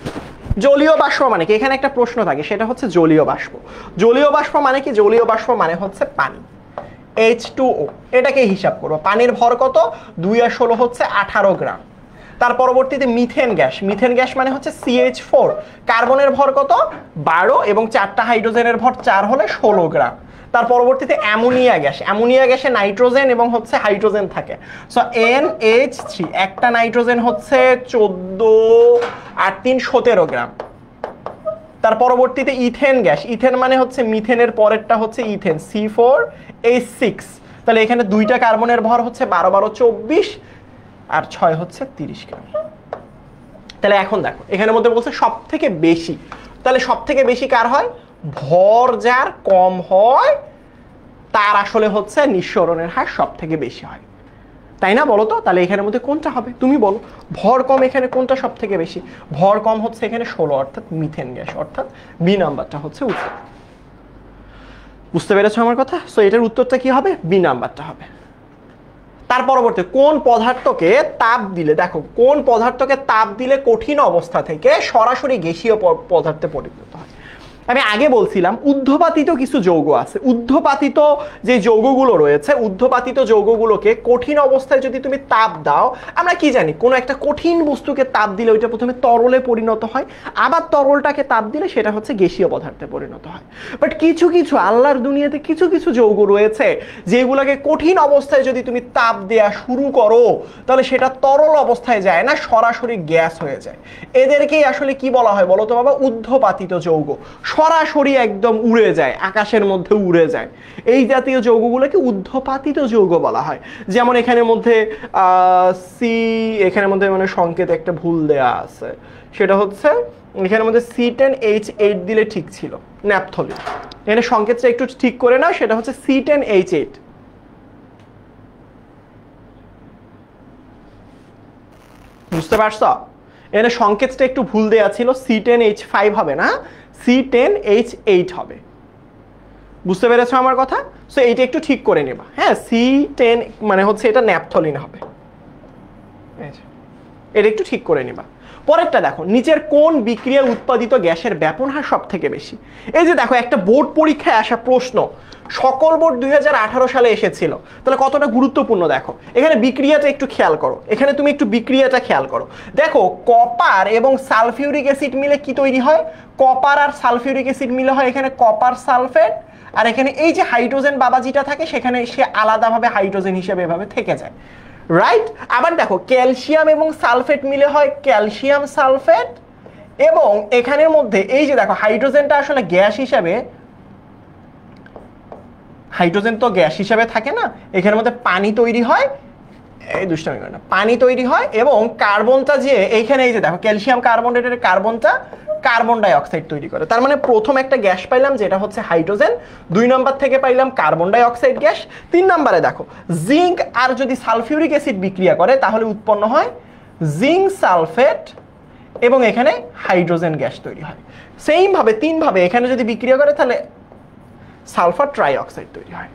জলীয় বাষ্প মানে কি? এখানে একটা প্রশ্ন থাকে, সেটা হচ্ছে জলীয় বাষ্প। জলীয় বাষ্প মানে কি? জলীয় বাষ্প মানে হচ্ছে পানি, H2O। এটাকে হিসাব করবো, পানির ভর কত, 2 আর 16 হচ্ছে 18 গ্রাম। তার পরবর্তীতে মিথেন গ্যাস, মিথেন গ্যাস মানে হচ্ছে CH4, কার্বনের ভর কত, 12, এবং 4টা হাইড্রোজেনের ভর 4 হলে 16 গ্রাম। তার পরবর্তীতে অ্যামোনিয়া গ্যাস, অ্যামোনিয়া গ্যাসে নাইট্রোজেন এবং হচ্ছে হাইড্রোজেন থাকে, সো NH3, একটা নাইট্রোজেন হচ্ছে 14 আর 3 17 গ্রাম। তার পরবর্তীতে ইথেন গ্যাস, ইথেন মানে হচ্ছে মিথেনের পরেরটা হচ্ছে ইথেন, C4H6, তাহলে এখানে 2টা কার্বনের ভর হচ্ছে 12 12 24 আর 6 হচ্ছে 30 গ্রাম। তাহলে এখন দেখো এখানের মধ্যে বলছে সব থেকে বেশি, তাহলে সব থেকে বেশি কার হয়, ভর যার কম হয় তার আসলে হচ্ছে নিঃসরণের হার সব থেকে বেশি হয়, তাই না? বলো তো, তাহলে এখানের মধ্যে কোনটা হবে তুমি বলো? ভর কম এখানে কোনটা সব থেকে বেশি? ভর কম হচ্ছে এখানে 16, অর্থাৎ মিথেন গ্যাস, অর্থাৎ বি নাম্বারটা হচ্ছে উত্তর। বুঝতে পেরেছো আমার কথা? সো এটার উত্তরটা কি হবে, বি নাম্বারটা হবে। তার পরবর্তী কোন পদার্থকে তাপ দিলে, দেখো কোন পদার্থকে তাপ দিলে কঠিন অবস্থা থেকে সরাসরি গ্যাসীয় পদার্থে পরিণত হয়। আমি আগে বলছিলাম ঊর্ধ্বপাতিত কিছু যৌগ আছে, ঊর্ধ্বপাতিত যে যৌগগুলো রয়েছে, ঊর্ধ্বপাতিত যৌগগুলোকে কঠিন অবস্থায় যদি তুমি তাপ দাও, আমরা কি জানি কোনো একটা কঠিন বস্তুকে তাপ দিলে ওইটা প্রথমে তরলে পরিণত হয়, আবার তরলটাকে তাপ দিলে সেটা হচ্ছে গ্যাসীয় পদার্থে পরিণত হয়। বাট কিছু কিছু আল্লাহর দুনিয়াতে কিছু কিছু যৌগ রয়েছে যেগুলোকে কঠিন অবস্থায় যদি তুমি তাপ দেওয়া শুরু করো তাহলে সেটা তরল অবস্থায় যায় না, সরাসরি গ্যাস হয়ে যায়। এদেরকেই আসলে কি বলা হয় বলো তো বাবা, ঊর্ধ্বপাতিত যৌগ, সরাসরি একদম উড়ে যায়, আকাশের মধ্যে উড়ে যায়। এই জাতীয় যৌগগুলোকে ঊর্ধ্বপাতিত যৌগ বলা হয়। যেমন এখানের মধ্যে সি, এখানের মধ্যে মানে সংকেত একটা ভুল দেয়া আছে, সেটা হচ্ছে এখানের মধ্যে C10H8 দিলে ঠিক ছিল, ন্যাপথলিন। এখানে সংকেতটা একটু ঠিক করে নাও, সেটা হচ্ছে C10H8। বুঝতে পারছো? এখানে সংকেতটা একটু ভুল দেয়া ছিল, C10H5 হবে না, C10H8 হবে। বুঝতে পেরেছো আমার কথা? সো এইটা একটু ঠিক করে নেবা, হ্যাঁ। C10 মানে হচ্ছে এটা ন্যাপথলিন হবে, এটা একটু ঠিক করে নেবা। পরেরটা দেখো, নিচের কোন বিক্রিয়া উৎপাদিত গ্যাসের ব্যাপন হার সব থেকে বেশি? এই যে দেখো একটা বোর্ড পরীক্ষায় আসা প্রশ্ন, সকল বোর্ড 2018 সালে এসেছিল, তাহলে কতটা গুরুত্বপূর্ণ দেখো। এখানে বিক্রিয়াটা একটু খেয়াল করো, এখানে তুমি একটু বিক্রিয়াটা খেয়াল করো। দেখো কপার এবং সালফিউরিক অ্যাসিড মিলে কি তৈরি হয়? কপার আর সালফিউরিক অ্যাসিড মিলে হয় এখানে কপার সালফেট, আর এখানে এই যে হাইড্রোজেন বাবাজিটা থাকে সেখানে সে আলাদাভাবে হাইড্রোজেন হিসেবে এভাবে থেকে যায়, রাইট? আবার দেখো ক্যালসিয়াম এবং সালফেট মিলে হয় ক্যালসিয়াম সালফেট, এবং এখানের মধ্যে এই যে দেখো হাইড্রোজেনটা আসলে গ্যাস হিসাবে, হাইড্রোজেন তো গ্যাস হিসাবে থাকে না, এখানের মধ্যে পানি তৈরি হয়, এই দুষ্টামি করে না, পানি তৈরি হয়, এবং কার্বনটা যে এইখানে এই যে দেখো ক্যালসিয়াম কার্বনেটের কার্বনটা কার্বন ডাই অক্সাইড তৈরি করে। তার মানে প্রথম একটা গ্যাস পাইলাম যেটা হচ্ছে হাইড্রোজেন, 2 নম্বর থেকে পাইলাম কার্বন ডাই অক্সাইড গ্যাস, 3 নম্বরে দেখো জিঙ্ক আর যদি সালফিউরিক অ্যাসিড বিক্রিয়া করে তাহলে উৎপন্ন হয় জিঙ্ক সালফেট, এবং এখানে হাইড্রোজেন গ্যাস তৈরি হয়। সেম ভাবে 3 ভাবে এখানে যদি বিক্রিয়া করে তাহলে সালফার ট্রাই অক্সাইড তৈরি হয়।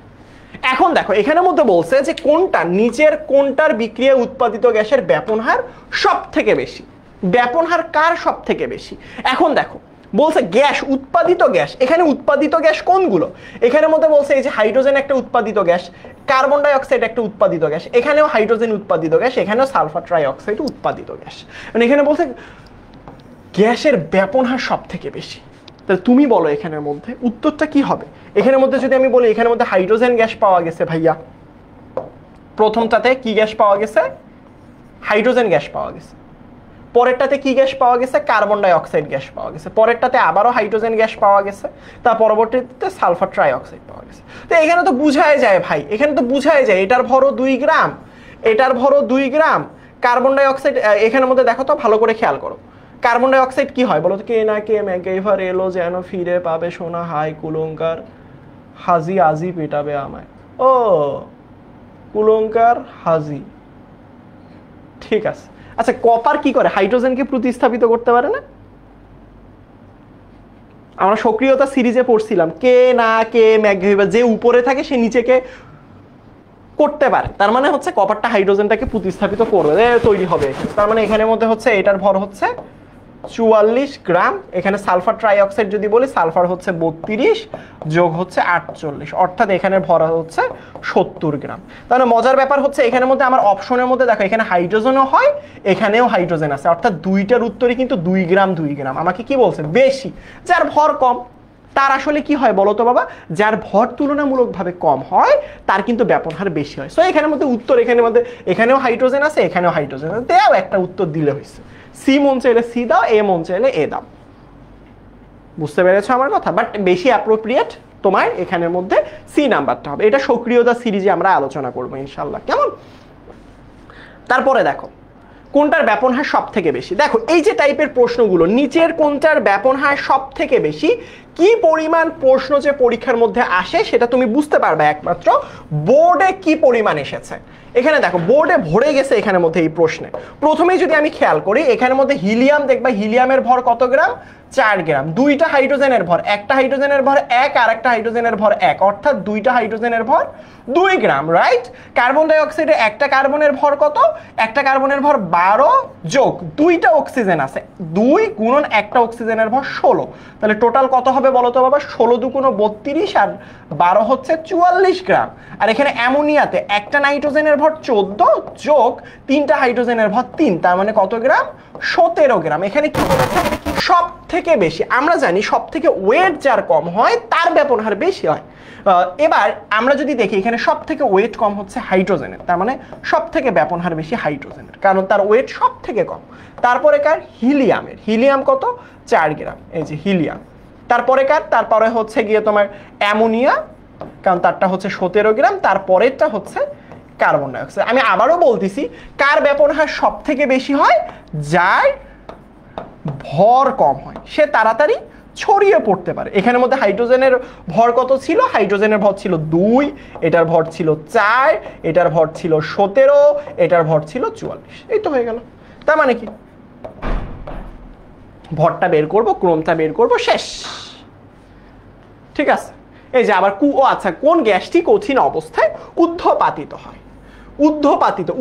এখন দেখো এখানের মধ্যে বলছে যে কোনটা, নিচের কোনটার বিক্রিয়া উৎপাদিত গ্যাসের ব্যাপন হার সব থেকে বেশি? ব্যাপন হার কার সব থেকে বেশি? এখন দেখো বলছে গ্যাস, উৎপাদিত গ্যাস, এখানে উৎপাদিত গ্যাস কোনগুলো? এখানের মধ্যে বলছে এই যে হাইড্রোজেন একটা উৎপাদিত গ্যাস, কার্বন ডাই অক্সাইড একটা উৎপাদিত গ্যাস, এখানেও হাইড্রোজেন উৎপাদিত গ্যাস, এখানেও সালফার ট্রাই অক্সাইড উৎপাদিত গ্যাস। মানে এখানে বলছে গ্যাসের ব্যাপন হার সব থেকে বেশি। তাহলে তুমি বলো এখানের মধ্যে উত্তরটা কি হবে? এখানের মধ্যে যদি আমি বলি এখানের মধ্যে হাইড্রোজেন গ্যাস পাওয়া গেছে ভাইয়া, প্রথমটাতে কি গ্যাস পাওয়া গেছে? হাইড্রোজেন গ্যাস পাওয়া গেছে। পরেরটাতে কি গ্যাস পাওয়া গেছে? কার্বন ডাই অক্সাইড গ্যাস পাওয়া গেছে। পরেরটাতে আবারও হাইড্রোজেন গ্যাস পাওয়া গেছে, তার পরবর্তীতে সালফার ট্রাই অক্সাইড পাওয়া গেছে। তো এখানে তো বুঝাই যায় ভাই, এখানে তো বুঝাই যায় এটার ভরও 2 গ্রাম, এটার ভরও 2 গ্রাম, কার্বন ডাই অক্সাইড এখানের মধ্যে দেখো তো ভালো করে খেয়াল করো, কার্বন ডাই অক্সাইড কি হয় বলো তো, কে না কে ম্যাকগাইভার এলো যেন ফিরে পাবে সোনা হাই কুলঙ্কার হাজি আজি পেটাবে আমায়, ও কুলঙ্কার হাজি, ঠিক আছে। আচ্ছা কপার কি করে, হাইড্রোজেনকে প্রতিস্থাপিত করতে পারে না? আমরা সক্রিয়তা সিরিজে পড়ছিলাম, কে না কে ম্যাকগাইভার, যে উপরে থাকে সে নিচেকে করতে পারে, তার মানে হচ্ছে কপারটা হাইড্রোজেনটাকে প্রতিস্থাপিত করবে, তৈরি হবে। তার মানে এখানের মধ্যে হচ্ছে এটার ভর হচ্ছে 44 গ্রাম, এখানে সালফার ট্রাইঅক্সাইড যদি বলি সালফার হচ্ছে 32 যোগ হচ্ছে 48, অর্থাৎ এখানে ভর হচ্ছে 70 গ্রাম। তাহলে মজার ব্যাপার হচ্ছে এখানের মধ্যে আমার অপশনের মধ্যে দেখো এখানে হাইড্রোজেনও হয়, এখানেও হাইড্রোজেন আছে, অর্থাৎ দুইটার উত্তরই কিন্তু 2 গ্রাম 2 গ্রাম। আমাকে কি বলছে, বেশি, যার ভর কম তার আসলে কি হয় বলো তো বাবা, যার ভর তুলনামূলকভাবে কম হয় তার কিন্তু ব্যাপন হার বেশি হয়। সো এখানের মধ্যে উত্তর, এখানের মধ্যে এখানেও হাইড্রোজেন আছে এখানেও হাইড্রোজেন আছে, দেও একটা উত্তর দিলে হয়েছে, সি মন চাইলে সি দাও, এ মন চাইলে এ দাও। বুঝতে পেরেছো আমার কথা? বাট বেশি অ্যাপ্রোপ্রিয়েট তোমার এখানের মধ্যে সি নাম্বারটা হবে। এটা সক্রিয়তা সিরিজে আমরা আলোচনা করবো ইনশাল্লাহ, কেমন? তারপরে দেখো কোনটার ব্যাপন হার সব থেকে বেশি। দেখো এই যে টাইপের প্রশ্নগুলো, নিচের কোনটার ব্যাপন হার সব থেকে বেশি, কি পরিমাণ প্রশ্ন যে পরীক্ষার মধ্যে আসে সেটা তুমি বুঝতে পারবে একমাত্র বোর্ডে কি পরিমাণ এসেছে। এখানে দেখো বোর্ডে ভরে গেছে এখানের মধ্যে এই প্রশ্নে। প্রথমেই যদি আমি খেয়াল করি এখানের মধ্যে হিলিয়াম, দেখবা হিলিয়ামের ভর কত গ্রাম, 4 গ্রাম, দুইটা হাইড্রোজেনের ভর, একটা হাইড্রোজেনের ভর 1 আর একটা হাইড্রোজেনের ভর 1, অর্থাৎ দুইটা হাইড্রোজেনের ভর 2 গ্রাম, রাইট? কার্বন ডাই অক্সাইডে একটা কার্বনের ভর কত, একটা কার্বনের ভর 12 যোগ দুইটা অক্সিজেন আছে 2 গুণন একটা অক্সিজেনের ভর 16, তাহলে টোটাল কত হবে বলো তো বাবা, 16 দুগুণ 32 আর 12 হচ্ছে 44 গ্রাম। আর এখানে অ্যামোনিয়াতে একটা নাইট্রোজেনের ভর 14 যোগ তিনটা হাইড্রোজেনের ভর 3, তার মানে কত গ্রাম, 17 গ্রাম। এখানে কি বলেছে, সব থেকে বেশি। আমরা জানি সব থেকে ওয়েট যার কম হয় তার ব্যাপন হার বেশি হয়। এবার আমরা যদি দেখি এখানে সব থেকে ওয়েট কম হচ্ছে হাইড্রোজেনের, তার মানে সব থেকে ব্যাপন হার বেশি হাইড্রোজেনের, কারণ তার ওয়েট সব থেকে কম। তারপরে কার, হিলিয়ামের, হিলিয়াম কত, 4 গ্রাম, এই যে হিলিয়াম। তারপরে কার, তারপরে হচ্ছে গিয়ে তোমার অ্যামোনিয়া, কারণ তারটা হচ্ছে 17 গ্রাম। তারপরেরটা হচ্ছে কার্বন ডাই অক্সাইড। আমি আবারও বলতেছি, কার ব্যাপন হার সব থেকে বেশি হয়, যার ভর কম হয়, সে তাড়াতাড়ি ছড়িয়ে পড়তে পারে। এখানের মধ্যে হাইড্রোজেনের ভর কত ছিল, হাইড্রোজেনের ভর ছিল 2, এটার ভর ছিল 4, এটার ভর ছিল 17, এটার ভর ছিল 44, এই তো হয়ে গেল। তার মানে কি, ভরটা বের করব, ক্রমটা বের করব, শেষ। ঠিক আছে, এই যে আবার আচ্ছা, কোন গ্যাসটি কঠিন অবস্থায় ঊর্ধ্বপাতিত হয়?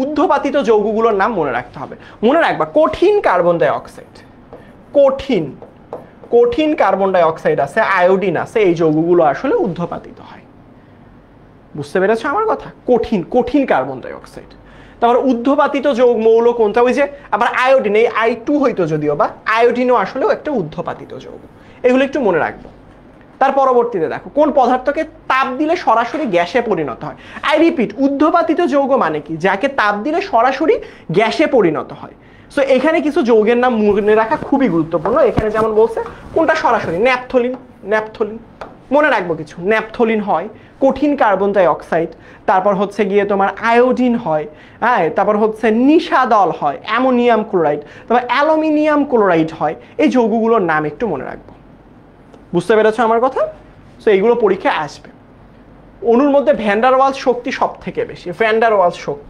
ঊর্ধ্বপাতিত যৌগগুলোর নাম মনে রাখতে হবে। মনে রাখবা, কঠিন কার্বন ডাই অক্সাইড, কঠিন কার্বন ডাই অক্সাইড আছে, আয়োডিন আছে, এই যৌগগুলো আসলে ঊর্ধ্বপাতিত হয়। বুঝতে পেরেছো আমার কথা? কঠিন কার্বন ডাই অক্সাইড। তারপর ঊর্ধ্বপাতিত যৌগ মৌল কোনটা, ওই যে আবার আয়োডিন, এই I2 হইতো যদিও, বা আয়োডিনও আসলেও একটা ঊর্ধ্বপাতিত যৌগ। এগুলো একটু মনে রাখবো। তার পরবর্তীতে দেখো, কোন পদার্থকে তাপ দিলে সরাসরি গ্যাসে পরিণত হয়? আই রিপিট, ঊর্ধ্বপাতিত যৌগ মানে কি, যাকে তাপ দিলে সরাসরি গ্যাসে পরিণত হয়। সো এখানে কিছু যৌগের নাম মনে রাখা খুবই গুরুত্বপূর্ণ। এখানে যেমন বলছে কোনটা সরাসরি, ন্যাপথলিন মনে রাখবো কিছু, ন্যাপথলিন হয়, কঠিন কার্বন ডাই অক্সাইড, তারপর হচ্ছে গিয়ে তোমার আয়োডিন হয়, হ্যাঁ, তারপর হচ্ছে নিশাদল হয়, অ্যামোনিয়াম ক্লোরাইড, তারপর অ্যালুমিনিয়াম ক্লোরাইড হয়। এই যৌগগুলোর নাম একটু মনে রাখবো। বুঝতে পেরেছো আমার কথা? সো এইগুলো পরীক্ষায় আসবে। অণুর মধ্যে ভ্যান ডার ওয়ালস শক্তি সব থেকে বেশি, ভ্যান ডার ওয়ালস শক্তি,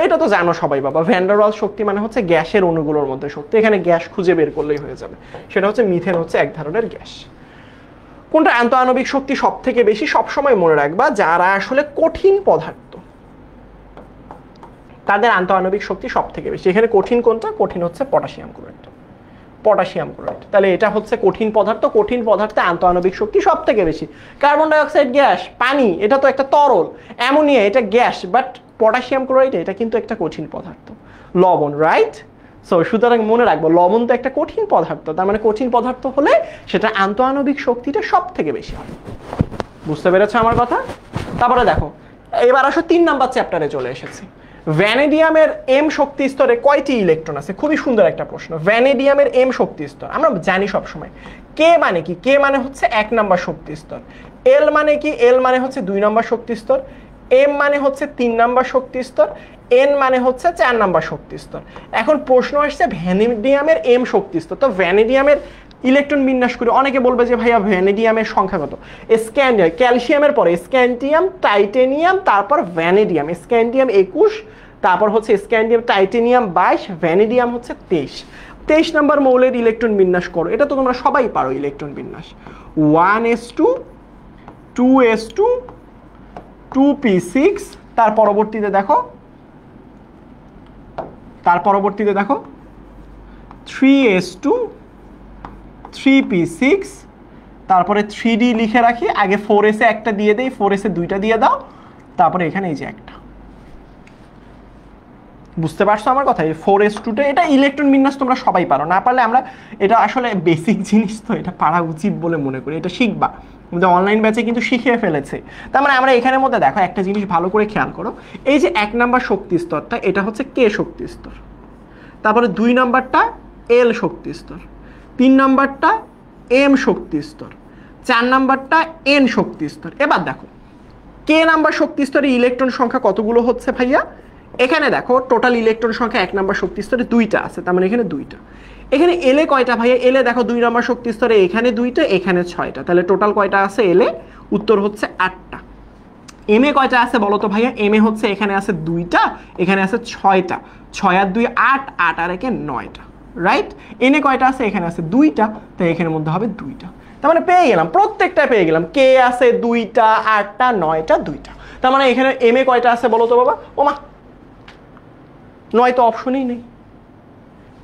এটা তো জানো সবাই বাবা। ভ্যান ডার ওয়ালস শক্তি মানে হচ্ছে গ্যাসের অণুগুলোর মধ্যে শক্তি। এখানে গ্যাস খুঁজে বের করলেই হয়ে যাবে, সেটা হচ্ছে মিথেন, হচ্ছে এক ধরনের গ্যাস। কোনটা আন্তঃআণবিক শক্তি সব থেকে বেশি? সবসময় মনে রাখবা, যারা আসলে কঠিন পদার্থ তাদের আন্তঃআণবিক শক্তি সব থেকে বেশি। এখানে কঠিন কোনটা? কঠিন হচ্ছে পটাশিয়াম ক্লোরাইড, তাহলে এটা হচ্ছে কঠিন পদার্থ, কঠিন পদার্থে আন্তঃআণবিক শক্তি সব থেকে বেশি। কার্বন ডাই অক্সাইড গ্যাস, পানি এটা তো একটা তরল, অ্যামোনিয়া এটা গ্যাস, বাট পটাশিয়াম ক্লোরাইড এটা কিন্তু একটা কঠিন পদার্থ, লবণ, রাইট? সো সুতরাং মনে রাখবো, লবণ তো একটা কঠিন পদার্থ, তার মানে কঠিন পদার্থ হলে সেটা আন্তঃআণবিক শক্তিটা সব থেকে বেশি হয়। বুঝতে পেরেছো আমার কথা? তারপরে দেখো, এবার আসো 3 নাম্বার চ্যাপ্টারে চলে এসেছি। ভ্যানেডিয়ামের এম শক্তি স্তরে কয়টি ইলেকট্রন আছে? খুবই সুন্দর একটা প্রশ্ন। ভ্যানেডিয়ামের এম শক্তি স্তর আমরা জানি সব সময়। কে মানে কি? কে মানে হচ্ছে 1 নাম্বার শক্তি স্তর। এল মানে কি? এল মানে হচ্ছে 2 নাম্বার শক্তি স্তর। এম মানে হচ্ছে 3 নাম্বার শক্তি স্তর, এন মানে হচ্ছে 4 নাম্বার শক্তি স্তর। এখন প্রশ্ন আসছে ভ্যানেডিয়ামের এম শক্তি স্তর, তো ভ্যানেডিয়ামের ইলেকট্রন বিন্যাস করে অনেকে বলবে যে ভাইয়া ভ্যানেডিয়ামের সংখ্যা কত, স্ক্যান্ডিয়াম ক্যালসিয়ামের পরে স্ক্যান্ডিয়াম টাইটেনিয়াম তারপর ভ্যানেডিয়াম, স্ক্যান্ডিয়াম 21 তারপর হচ্ছে স্ক্যান্ডিয়াম টাইটেনিয়াম 22 ভ্যানেডিয়াম হচ্ছে 23 নাম্বার মৌলের ইলেকট্রন বিন্যাস করো, এটা তো তোমরা সবাই পারো ইলেকট্রন বিন্যাস 1s2 2s2 2p6 তার পরবর্তীতে দেখো 3s2 3p6 তারপরে 3d লিখে রাখি, আগে 4s এ একটা দিয়ে দেই, 4s এ দুইটা দিয়ে দাও, তারপরে এখানে এই যে একটা। বুঝতে পারছো আমার কথা? এই 4s2 টা এটা ইলেকট্রন বিন্যাস তোমরা সবাই পারো, না পারলে আমরা এটা আসলে বেসিক জিনিস, তো এটা পারা উচিত বলে মনে করি, এটা শিখবা, আমাদের অনলাইন ব্যাচে কিন্তু শিখিয়ে ফেলেছে। তার মানে আমরা এখানের মধ্যে দেখো একটা জিনিস ভালো করে খেয়াল করো, এই যে 1 নাম্বার শক্তি স্তরটা এটা হচ্ছে কে শক্তি স্তর, তারপরে 2 নাম্বারটা এল শক্তি স্তর, 3 নাম্বারটা এম শক্তি স্তর, 4 নাম্বারটা এন শক্তি স্তর। এবার দেখো কে নাম্বার শক্তি স্তরে ইলেকট্রন সংখ্যা কতগুলো হচ্ছে ভাইয়া, এখানে দেখো টোটাল ইলেকট্রন সংখ্যা 1 নাম্বার শক্তি স্তরে 2টা আছে, তার মানে এখানে 2টা। এখানে এলে কয়টা ভাইয়া, এলে দেখো 2 নাম্বার শক্তি স্তরে এখানে 2টা এখানে 6টা, তাহলে টোটাল কয়টা আছে এলে, উত্তর হচ্ছে 8টা। এম এ কয়টা আছে বলো তো ভাইয়া, এম এ হচ্ছে এখানে আছে 2টা এখানে আছে 6টা, 6 আর 2 8, 8 আর 1 9টা, রাইট। এন এ কয়টা আছে, এখানে আছে 2টা, তাই এখানের মধ্যে হবে 2টা। তার মানে পেয়ে গেলাম, প্রত্যেকটা পেয়ে গেলাম, কে আছে 2টা 8টা 9টা 2টা। তার মানে এখানে এম এ কয়টা আছে বলো তো বাবা, ওমা 9 তো অপশনই নেই,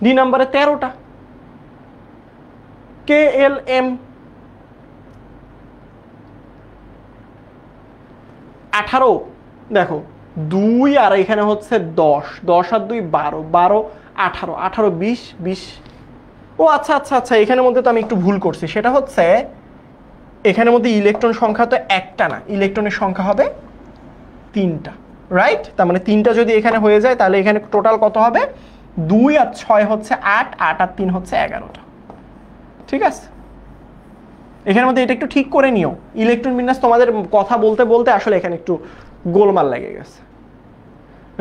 ডি নাম্বারে 13টা, কে এল এম 18, দেখো 2 আর এখানে হচ্ছে 10, 10 আর 2 12, 12 18, 18 20, 20। ও আচ্ছা আচ্ছা আচ্ছা, এখানের মধ্যে তো আমি একটু ভুল করছি, সেটা হচ্ছে এখানের মধ্যে ইলেকট্রন সংখ্যা তো একটা না, ইলেকট্রনের সংখ্যা হবে 3টা, রাইট। তার মানে 3টা যদি এখানে হয়ে যায় তাহলে এখানে টোটাল কত হবে, 2 আর 6 হচ্ছে 8, 8 আর 3 হচ্ছে 11টা, ঠিক আছে। এখানের মধ্যে এটা একটু ঠিক করে নিও, ইলেকট্রন বিন্যাস তোমাদের কথা বলতে বলতে আসলে এখানে একটু গোলমাল লেগে গেছে,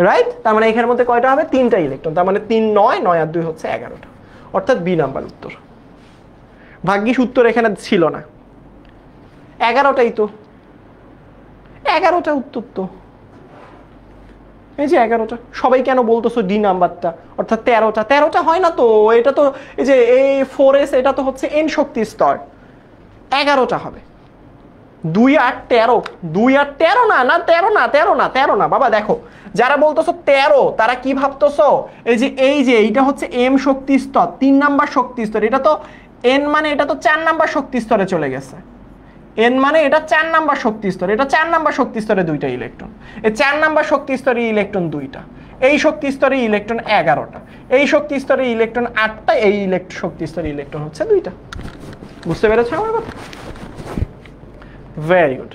রাইট। তার মানে এখানের মধ্যে কয়টা হবে, 3টা ইলেকট্রন, তার মানে 3 9, 9 আর 2 হচ্ছে 11টা, অর্থাৎ বি নাম্বার উত্তর। ভাগ্যিস উত্তর এখানে ছিল না, 11টাই তো, 11টা উত্তর তো, এই যে 11টা। সবাই কেন বলতেছো ডি নাম্বারটা, অর্থাৎ 13টা, 13টা হয় না তো, এটা তো এই যে এই 4s এটা তো হচ্ছে এন শক্তি স্তর, 11টা হবে। 2 আর 13, 2 আর 13 না, না 13 না 13 না 13 না বাবা। দেখো যারা বলতেছো 13 তারা কি ভাবতেছো, এই যে এইটা হচ্ছে এম শক্তি স্তর 3 নাম্বার শক্তি স্তর, এটা তো এন মানে এটা তো 4 নাম্বার শক্তি স্তরে চলে গেছে, এন মানে এটা 4 নাম্বার শক্তি স্তর, এটা 4 নাম্বার শক্তি স্তরে 2টা ইলেকট্রন, এই 4 নাম্বার শক্তি স্তরে ইলেকট্রন 2টা, এই শক্তি স্তরে ইলেকট্রন 11টা, এই শক্তি স্তরে ইলেকট্রন 8টা, এই শক্তি স্তরে ইলেকট্রন হচ্ছে 2টা। বুঝতে পেরেছো আমার কথা? Very good.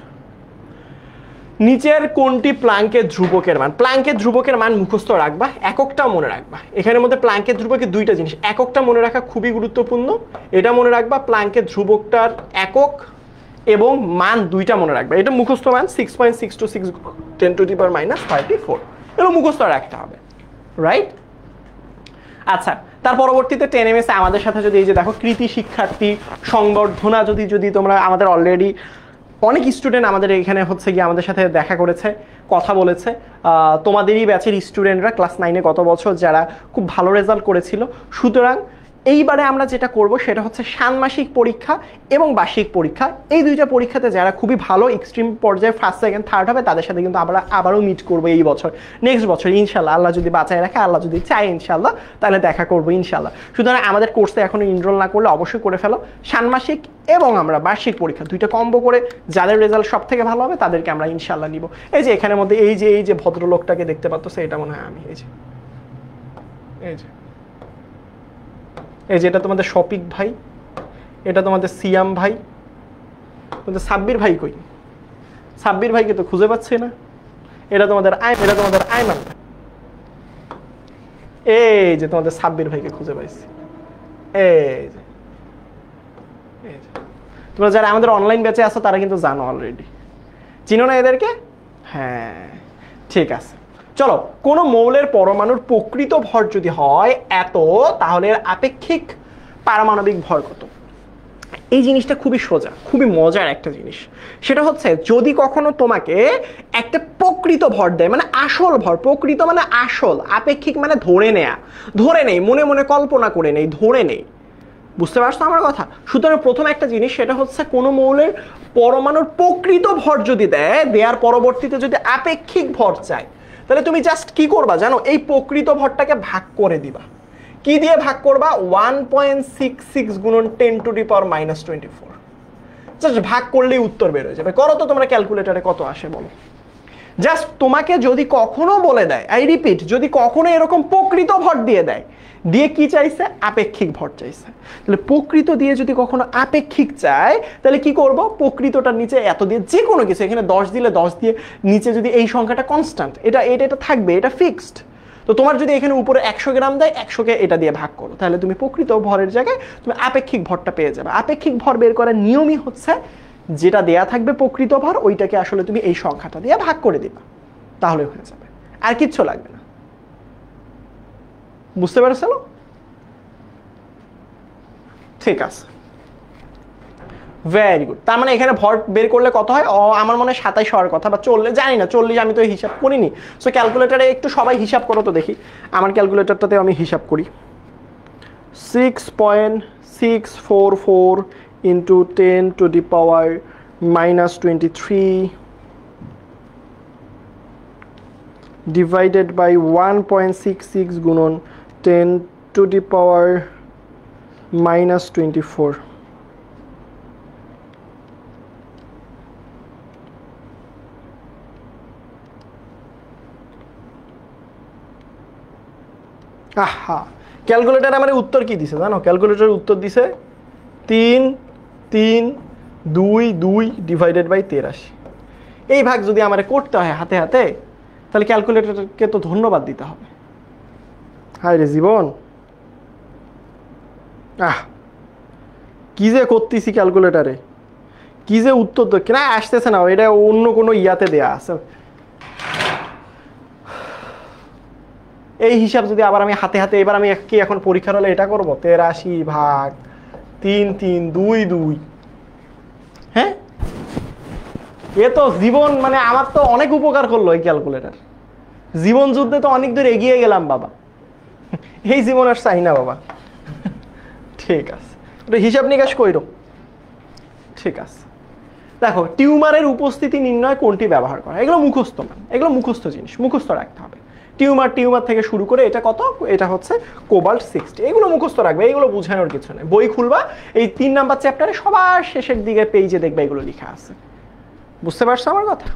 নিচের কোনটি প্ল্যাঙ্কের ধ্রুবকের মান, প্ল্যাঙ্কের ধ্রুবকের মান মুখস্থ রাখবা, এককটাও মনে রাখবা। এখানের মধ্যে প্ল্যাঙ্কের ধ্রুবকের 2টা জিনিস, এককটা মনে রাখা খুবই গুরুত্বপূর্ণ, এটা মনে রাখবা, প্ল্যাঙ্কের ধ্রুবকটার একক এবং মান 2টা মনে রাখবা। এটা মুখস্থ মান 6.626 10⁻34, এটা মুখস্থ রাখতে হবে, রাইট। আচ্ছা, তার পরবর্তীতে 10ms আমাদের সাথে যদি এই যে দেখো কৃতি শিক্ষার্থী সংবর্ধনা যদি তোমরা, আমাদের অলরেডি অনেক স্টুডেন্ট আমাদের এখানে হচ্ছে গিয়ে আমাদের সাথে দেখা করেছে, কথা বলেছে, তোমাদেরই ব্যাচের স্টুডেন্টরা ক্লাস 9-এ গত বছর যারা খুব ভালো রেজাল্ট করেছিল। সুতরাং এইবারে আমরা যেটা করব সেটা হচ্ছে ষান্মাসিক পরীক্ষা এবং বার্ষিক পরীক্ষা, এই 2টা পরীক্ষাতে যারা খুবই ভালো এক্সট্রিম পর্যায়ে ফার্স্ট সেকেন্ড থার্ড হবে তাদের সাথে কিন্তু আমরা আবারও মিট করবো এই বছর, নেক্সট বছর ইনশাল্লাহ, আল্লাহ যদি বাঁচায় রাখে, আল্লাহ যদি চায় ইনশাল্লাহ, তাহলে দেখা করবো ইনশাল্লাহ। সুতরাং আমাদের কোর্সে এখনো এনরোল না করলে অবশ্যই করে ফেলো, ষান্মাসিক এবং আমরা বার্ষিক পরীক্ষা 2টা কম্বো করে যাদের রেজাল্ট সব থেকে ভালো হবে তাদেরকে আমরা ইনশাল্লাহ নিব। এই যে এখানের মধ্যে এই যে ভদ্রলোকটাকে দেখতে পাচ্ছ, এটা মনে হয় আমি, এই যে এটা তোমাদের শফিক ভাই, এটা তোমাদের সিয়াম ভাই, তোমাদের সাব্বির ভাই কই, সাব্বির ভাইকে তো খুঁজে পাচ্ছি না, এটা তোমাদের আয়মান, এই যে তোমাদের সাব্বির ভাইকে খুঁজে পাইছি, এই যে তোমরা যারা আমাদের অনলাইন ব্যাচে আছো তারা কিন্তু জানো অলরেডি, চিনো না এদেরকে? হ্যাঁ ঠিক আছে, চলো কোনো মৌলের পরমাণুর প্রকৃত ভর যদি হয় এত, তাহলে এর আপেক্ষিক পারমাণবিক ভর কত? এই জিনিসটা খুবই সোজা, খুবই মজার একটা জিনিস। সেটা হচ্ছে যদি কখনো তোমাকে একটা প্রকৃত ভর দেয়, মানে আসল ভর, প্রকৃত মানে আসল, আপেক্ষিক মানে ধরে নেয়া, ধরে নেই, মনে মনে কল্পনা করে নেই, ধরে নেই, বুঝতে পারছো আমার কথা? সুতরাং প্রথম একটা জিনিস সেটা হচ্ছে কোনো মৌলের পরমাণুর প্রকৃত ভর যদি দেয়, দেওয়ার পরবর্তীতে যদি আপেক্ষিক ভর চায়, তাহলে তুমি জাস্ট কি করবা জানো? এই প্রকৃত ভরটাকে ভাগ করে দিবা। কি দিয়ে ভাগ করবা? 1.66 গুণন 10⁻⁻24। জাস্ট ভাগ করলেই উত্তর বের হয়ে যাবে। করো তো তোমরা ক্যালকুলেটরে কত আসে বলো। জাস্ট তোমাকে যদি কখনো বলে দেয়, আই রিপিট, যদি কখনো এরকম প্রকৃত ভর দিয়ে দেয়, দিয়ে কি চাইছে? আপেক্ষিক ভর চাইছে। তাহলে প্রকৃত দিয়ে যদি কখনো আপেক্ষিক চায়, তাহলে কি করব? প্রকৃতটার নিচে এত দিয়ে যে কোনো কিছু, এখানে 10 দিলে 10 দিয়ে, নিচে যদি এই সংখ্যাটা কনস্ট্যান্ট, এটা থাকবে, এটা ফিক্সড। তো তোমার যদি এখানে উপরে 100 গ্রাম দেয়, 100কে এটা দিয়ে ভাগ করো, তাহলে তুমি প্রকৃত ভরের জায়গায় তুমি আপেক্ষিক ভরটা পেয়ে যাবে। আপেক্ষিক ভর বের করার নিয়মই হচ্ছে যেটা দেয়া থাকবে প্রকৃত ভর, ওইটাকে আসলে তুমি এই সংখ্যাটা দিয়ে ভাগ করে দিবা, তাহলে হয়ে যাবে, আর কিচ্ছু লাগবে না। বুঝতে পেরেছো? ঠিক আছে, ভেরি গুড। তার মানে এখানে ভর বের করলে কত হয়? আমার মনে হয় 27 হওয়ার কথা, বা 40, জানি না, 40 আমি তো হিসাব করিনি। সো ক্যালকুলেটারে একটু সবাই হিসাব করো তো দেখি। আমার ক্যালকুলেটারটাতে আমি হিসাব করি। 6.644 ইন্টু 10⁻⁻23 ডিভাইডেড বাই 1.66 গুণন 10⁻⁻24। আহা, ক্যালকুলেটার আমার উত্তর কি দিছে জানো? ক্যালকুলেটার উত্তর দিছে 3.322 ডিভাইডেড বাই 83। এই ভাগ যদি আমার করতে হয় হাতে হাতে, তাহলে ক্যালকুলেটরকে তো ধন্যবাদ দিতে হবে। হায় রে জীবন, কি যে করতেছি ক্যালকুলেটারে, কি যে উত্তর তো না আসতেছে না, এটা অন্য কোনো ইয়াতে দেয়া আছে। এই হিসাব যদি আবার আমি হাতে হাতে, এবার আমি কি এখন পরীক্ষার হলে এটা করবো? 83 ভাগ 3.322। হ্যাঁ, এ তো জীবন, মানে আমার তো অনেক উপকার করলো এই ক্যালকুলেটার। জীবন যুদ্ধে তো অনেক দূর এগিয়ে গেলাম বাবা, এই জীবন আর চাই না বাবা। ঠিক আছে, হিসাব নিকাশ কইরো। ঠিক আছে, দেখো টিউমারের উপস্থিতি নির্ণয় কোনটি ব্যবহার করা, এগুলো মুখস্থ, এগুলো মুখস্থ জিনিস, মুখস্থ রাখতে হবে। টিউমার থেকে শুরু করে এটা কত, এটা হচ্ছে কোবাল্ট 60, এগুলো মুখস্থ রাখবে, এগুলো বোঝানোর কিছু নেই। বই খুলবা, এই 3 নাম্বার চ্যাপ্টারে সবার শেষের দিকে পেজে দেখবে এগুলো লেখা আছে। বুঝতে পারছো আমার কথা?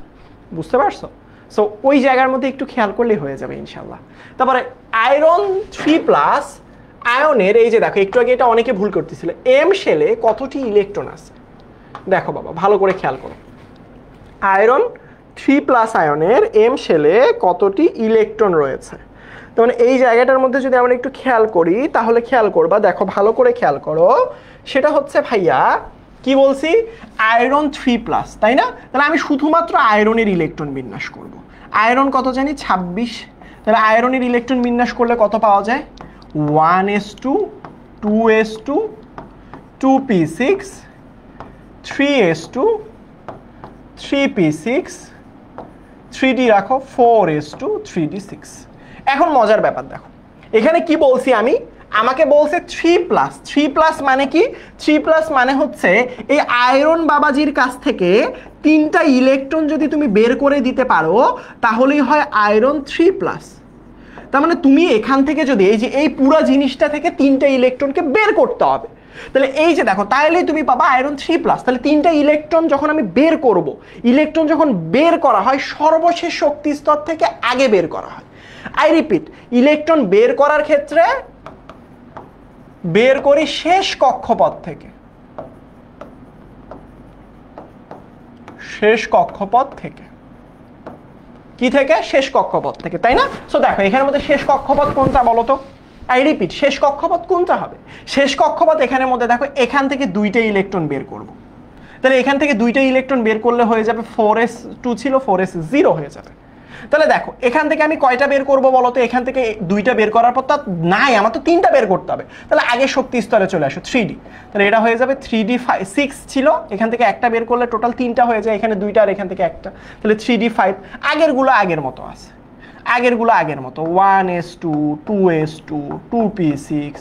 বুঝতে পারছো? সো ওই জায়গার মধ্যে একটু খেয়াল করলেই হয়ে যাবে ইনশাল্লাহ। তারপরে আয়রন 3+ আয়নের, এই যে দেখো একটু আগে এটা অনেকে ভুল করতেছিল, এম শেলে কতটি ইলেকট্রন আছে? দেখো বাবা ভালো করে খেয়াল করো, আয়রন 3+ আয়নের এম শেলে কতটি ইলেকট্রন রয়েছে। তো মানে এই জায়গাটার মধ্যে যদি আমরা একটু খেয়াল করি, তাহলে খেয়াল করবা, দেখো ভালো করে খেয়াল করো, সেটা হচ্ছে ভাইয়া কি বলছি? আয়রন 3+, তাই না? তাহলে আমি শুধুমাত্র আয়রনের ইলেকট্রন বিন্যাস করব। আয়রন কত জানি? 26। তাহলে আয়রনের ইলেকট্রন বিন্যাস করলে কত পাওয়া যায়? 1s2 2s2 2p6 3s2 3p6 3d রাখো 4s2 3d6। এখন মজার ব্যাপার দেখো, এখানে কি বলছি আমি? আমাকে বলছে 3+। 3+ মানে কি? 3+ মানে হচ্ছে এই আয়রন বাবাজির কাছ থেকে 3টা ইলেকট্রন যদি তুমি বের করে দিতে পারো, তাহলেই হয় আয়রন 3+। তার মানে তুমি এখান থেকে যদি এই পুরো জিনিসটা থেকে 3টা ইলেকট্রনকে বের করতে হবে, তাহলে এই যে দেখো, তাহলেই তুমি পাবা আয়রন 3+। তাহলে 3টা ইলেকট্রন যখন আমি বের করব, ইলেকট্রন যখন বের করা হয় সর্বশেষ শক্তি স্তর থেকে আগে বের করা হয়। আই রিপিট, ইলেকট্রন বের করার ক্ষেত্রে বের করি শেষ কক্ষপথ থেকে, শেষ কক্ষপথ থেকে। কি থেকে? শেষ কক্ষপথ থেকে, তাই না? সো দেখো এখানের মধ্যে শেষ কক্ষপথ কোনটা বলো তো? আই রিপিট, শেষ কক্ষপথ কোনটা হবে? শেষ কক্ষপথ এখানের মধ্যে দেখো, এখান থেকে 2টা ইলেকট্রন বের করব। তাহলে এখান থেকে দুইটা ইলেকট্রন বের করলে হয়ে যাবে 4s2 ছিল 4s0 হয়ে যাবে। তাহলে দেখো এখান থেকে আমি কয়টা বের করব বলো তো, এখান থেকে দুইটা বের করার পর তা নাই, আমার তো তিনটা বের করতে হবে। তাহলে আগে শক্তি স্তরে চলে আসো 3d, তাহলে এটা হয়ে যাবে 3d6 ছিল, এখান থেকে একটা বের করলে টোটাল তিনটা হয়ে যায়, এখানে দুইটা আর এখান থেকে একটা, তাহলে 3d5। আগেরগুলো আগের মতো আছে, আগেরগুলো আগের মতো 1s2 2s2 2p6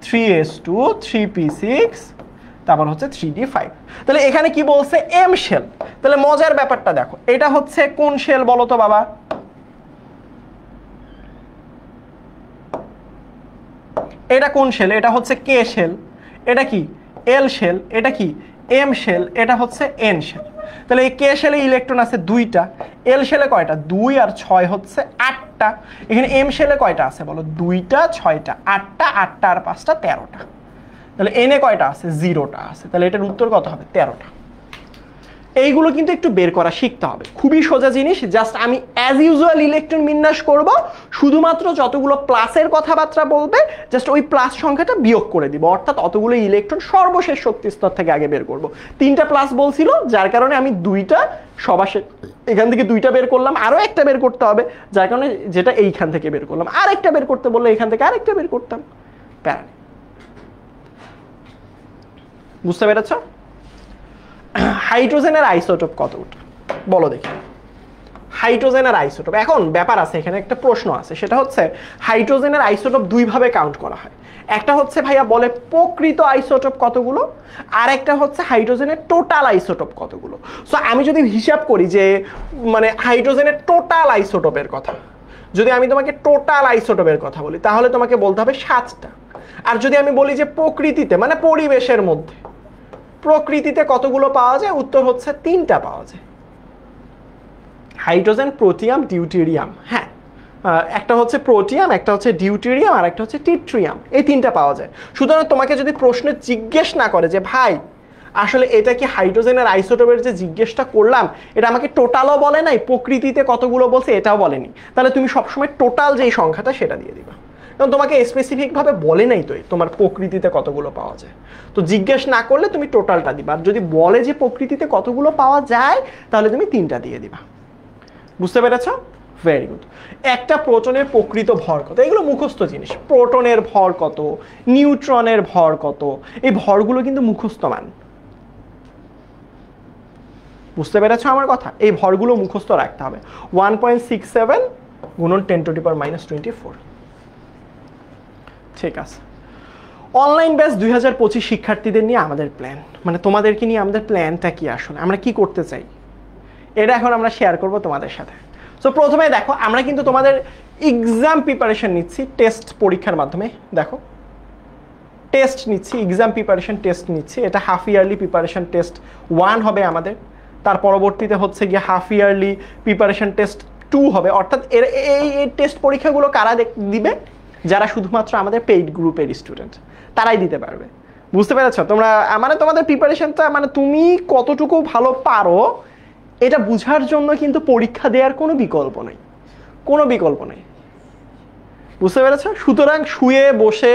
3s2 3p6, তারপর হচ্ছে 3d5। তাহলে এখানে কি বলছে এম শেল। তাহলে মজার ব্যাপারটা দেখো, এটা হচ্ছে কোন শেল বলো তো বাবা? এটা কোন শেল? এটা হচ্ছে কে শেল। এটা কি এল শেল। এটা কি এম শেল। এটা হচ্ছে এন শেল। তাহলে এই কে শেলে ইলেকট্রন আছে দুইটা, এল শেলে কয়টা? 2 আর 6 হচ্ছে 8টা। এখানে এম শেলে কয়টা আছে বলো? 2টা 6টা 8টা, 8টা আর 5টা 13টা। তাহলে এনে কয়টা আছে? 0টা আছে। তাহলে এটার উত্তর কত হবে? 13টা। এইগুলো কিন্তু একটু বের করা শিখতে হবে, খুবই সোজা জিনিস। জাস্ট আমি অ্যাজ ইউজুয়াল ইলেকট্রন বিন্যাস করব, শুধুমাত্র যতগুলো প্লাসের কথাবার্তা বলবে জাস্ট ওই প্লাস সংখ্যাটা বিয়োগ করে দিব, অর্থাৎ অতগুলো ইলেকট্রন সর্বশেষ শক্তি স্তর থেকে আগে বের করব। 3টা প্লাস বলছিল, যার কারণে আমি 2টা সবার এখান থেকে 2টা বের করলাম, আরো একটা বের করতে হবে, যার কারণে যেটা এইখান থেকে বের করলাম, আরেকটা বের করতে বললে এখান থেকে আরেকটা বের করতাম। প্যারা, বুঝতে পেরেছ? হাইড্রোজেনের আইসোটোপ কতটা বলো দেখি? হাইড্রোজেনের আইসোটোপ, এখন ব্যাপার আছে, এখানে একটা প্রশ্ন আছে, সেটা হচ্ছে হাইড্রোজেনের আইসোটোপ দুই ভাবে কাউন্ট করা হয়। একটা হচ্ছে ভাইয়া বলে প্রকৃত আইসোটোপ কতগুলো, আর একটা হচ্ছে হাইড্রোজেনের টোটাল আইসোটোপ কতগুলো। সো আমি যদি হিসাব করি যে মানে হাইড্রোজেনের টোটাল আইসোটোপের কথা, যদি আমি তোমাকে টোটাল আইসোটোপের কথা বলি, তাহলে তোমাকে বলতে হবে 7টা। আর যদি আমি বলি যে প্রকৃতিতে মানে পরিবেশের মধ্যে প্রকৃতিতে কতগুলো পাওয়া যায়, উত্তর হচ্ছে 3টা পাওয়া যায়। Hydrogen, protium, deuterium. হ্যাঁ, একটা হচ্ছে প্রোটিয়াম, একটা হচ্ছে ডিউটেরিয়াম, আর একটা হচ্ছে টিট্রিয়াম। এই 3টা পাওয়া যায়। সুতরাং তোমাকে যদি প্রশ্নে জিজ্ঞেস না করে যে ভাই আসলে এটা কি হাইড্রোজেনের আইসোটোপের যে জিজ্ঞেসটা করলাম, এটা আমাকে টোটালও বলে নাই, প্রকৃতিতে কতগুলো বলছে এটাও বলেনি, তাহলে তুমি সবসময় টোটাল যেই সংখ্যাটা সেটা দিয়ে দিবা, কারণ তোমাকে স্পেসিফিক ভাবে বলে নাই তো তোমার প্রকৃতিতে কতগুলো পাওয়া যায়। তো জিজ্ঞেস না করলে তুমি টোটালটা দিবা, আর যদি বলে যে প্রকৃতিতে কতগুলো পাওয়া যায় তাহলে তুমি 3টা দিয়ে দিবা। বুঝতে পেরেছ? Very good. একটা প্রোটনের প্রকৃত ভর কত, এগুলো মুখস্থ জিনিস। প্রোটনের ভর কত, নিউট্রনের ভর কত, এই ভরগুলো কিন্তু মুখস্থ মান। বুঝতে পেরেছ আমার কথা? এই ভরগুলো মুখস্থ রাখতে হবে। 1.67 গুণন 10⁻⁻24। ঠিক আছে। অনলাইন ব্যাচ 2025 শিক্ষার্থীদের নিয়ে আমাদের প্ল্যান, মানে তোমাদেরকে নিয়ে আমাদের প্ল্যানটা কি, আসলে আমরা কি করতে চাই, এটা এখন আমরা শেয়ার করব তোমাদের সাথে। সো প্রথমে দেখো, আমরা কিন্তু তোমাদের এক্সাম প্রিপারেশন নিচ্ছি টেস্ট পরীক্ষার মাধ্যমে। দেখো টেস্ট নিচ্ছি, এক্সাম প্রিপারেশন টেস্ট নিচ্ছি। এটা হাফ ইয়ারলি প্রিপারেশন টেস্ট 1 হবে আমাদের, তার পরবর্তীতে হচ্ছে গিয়ে হাফ ইয়ারলি প্রিপারেশন টেস্ট 2 হবে। অর্থাৎ এই টেস্ট পরীক্ষাগুলো কারা দিবে? যারা শুধুমাত্র আমাদের পেইড গ্রুপের স্টুডেন্ট, তারাই দিতে পারবে। বুঝতে পেরেছ তোমরা? মানে তোমাদের প্রিপারেশনটা মানে তুমি কতটুকু ভালো পারো এটা বুঝার জন্য কিন্তু পরীক্ষা দেওয়ার কোনো বিকল্প নেই, কোনো বিকল্প নেই। বুঝতে পেরেছ? সুতরাং শুয়ে বসে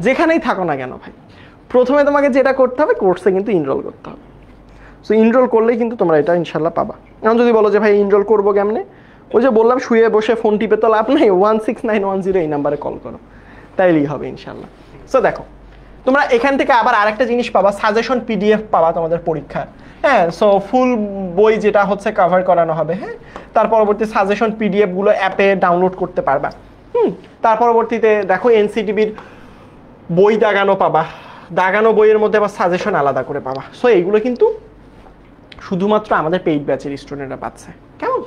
যেখানেই থাকো না কেন ভাই, প্রথমে তোমাকে যেটা করতে হবে, কোর্সে কিন্তু ইনরোল করতে হবে। সো ইনরোল করলেই কিন্তু তোমরা এটা ইনশাল্লাহ পাবা। এখন যদি বলো যে ভাই ইনরোল করবো কেমনে, ওই যে বললাম শুয়ে বসে ফোন টিপে তো লাভ নাই, 16910 এই নাম্বারে কল করো, তাইলেই হবে ইনশাল্লাহ। সো দেখো তোমরা এখান থেকে আবার আরেকটা জিনিস পাবা, সাজেশন পিডিএফ পাবা তোমাদের পরীক্ষার। হ্যাঁ, সো ফুল বই যেটা হচ্ছে কভার করানো হবে। হ্যাঁ, তার পরবর্তী সাজেশন পিডিএফ গুলো অ্যাপে ডাউনলোড করতে পারবা। তার পরবর্তীতে দেখো এনসিটিভির বই দাগানো পাবা, দাগানো বইয়ের মধ্যে আবার সাজেশন আলাদা করে পাবা। সো এইগুলো কিন্তু শুধুমাত্র আমাদের পেইড ব্যাচের স্টুডেন্টরা পাচ্ছে। কেমন?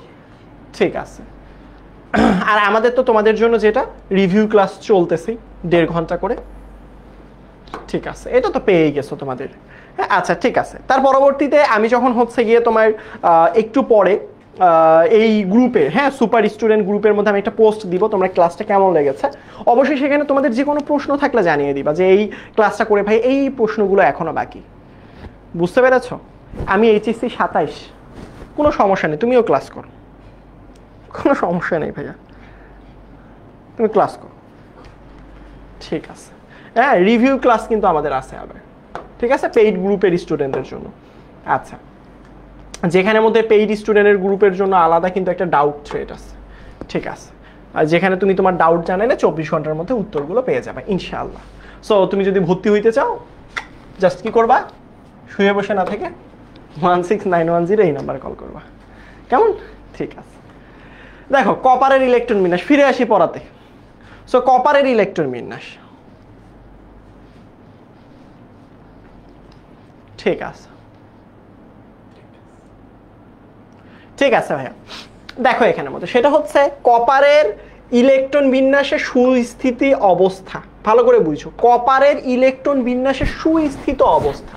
ঠিক আছে। আর আমাদের তো তোমাদের জন্য যেটা রিভিউ ক্লাস চলতেছে 1.5 ঘন্টা করে। ঠিক আছে, এটা তো পেয়ে গেছো তোমাদের। হ্যাঁ, আচ্ছা ঠিক আছে। তার পরবর্তীতে আমি যখন হচ্ছে গিয়ে তোমার একটু পরে এই গ্রুপে, হ্যাঁ সুপার স্টুডেন্ট গ্রুপের মধ্যে আমি একটা পোস্ট দিব, তোমরা ক্লাসটা কেমন লেগেছে অবশ্যই সেখানে তোমাদের যে কোনো প্রশ্ন থাকলে জানিয়ে দিবা যে এই ক্লাসটা করে ভাই এই প্রশ্নগুলো এখনো বাকি। বুঝতে পেরেছ? আমি এইচএসসি 27, কোনো সমস্যা নেই, তুমিও ক্লাস করো, কোনো সমস্যা নেই ভাইয়া, তুমি ক্লাস করো। ঠিক আছে। হ্যাঁ, রিভিউ ক্লাস কিন্তু আমাদের আছে আবার। ঠিক আছে, পেইড গ্রুপের স্টুডেন্টদের জন্য। আচ্ছা, যেখানের মধ্যে পেইড স্টুডেন্টের গ্রুপের জন্য আলাদা কিন্তু একটা ডাউট থ্রেড আছে, ঠিক আছে, আর যেখানে তুমি তোমার ডাউট জানালে 24 ঘন্টার মধ্যে উত্তরগুলো পেয়ে যাবে ইনশাআল্লাহ। সো তুমি যদি ভর্তি হইতে চাও জাস্ট কি করবা, শুয়ে বসে না থেকে 16910 এই নাম্বারে কল করবা, কেমন? ঠিক আছে। দেখো কপারের ইলেকট্রন বিন্যাস, ফিরে আসি পড়াতে। সো কপারের ইলেকট্রন বিন্যাস, ঠিক আছে, ঠিক আছে ভাইয়া। দেখো এখানের মধ্যে সেটা হচ্ছে কপারের ইলেকট্রন বিন্যাসের সুস্থিতি অবস্থা, ভালো করে বুঝো, কপারের ইলেকট্রন বিন্যাসের সুস্থিত অবস্থা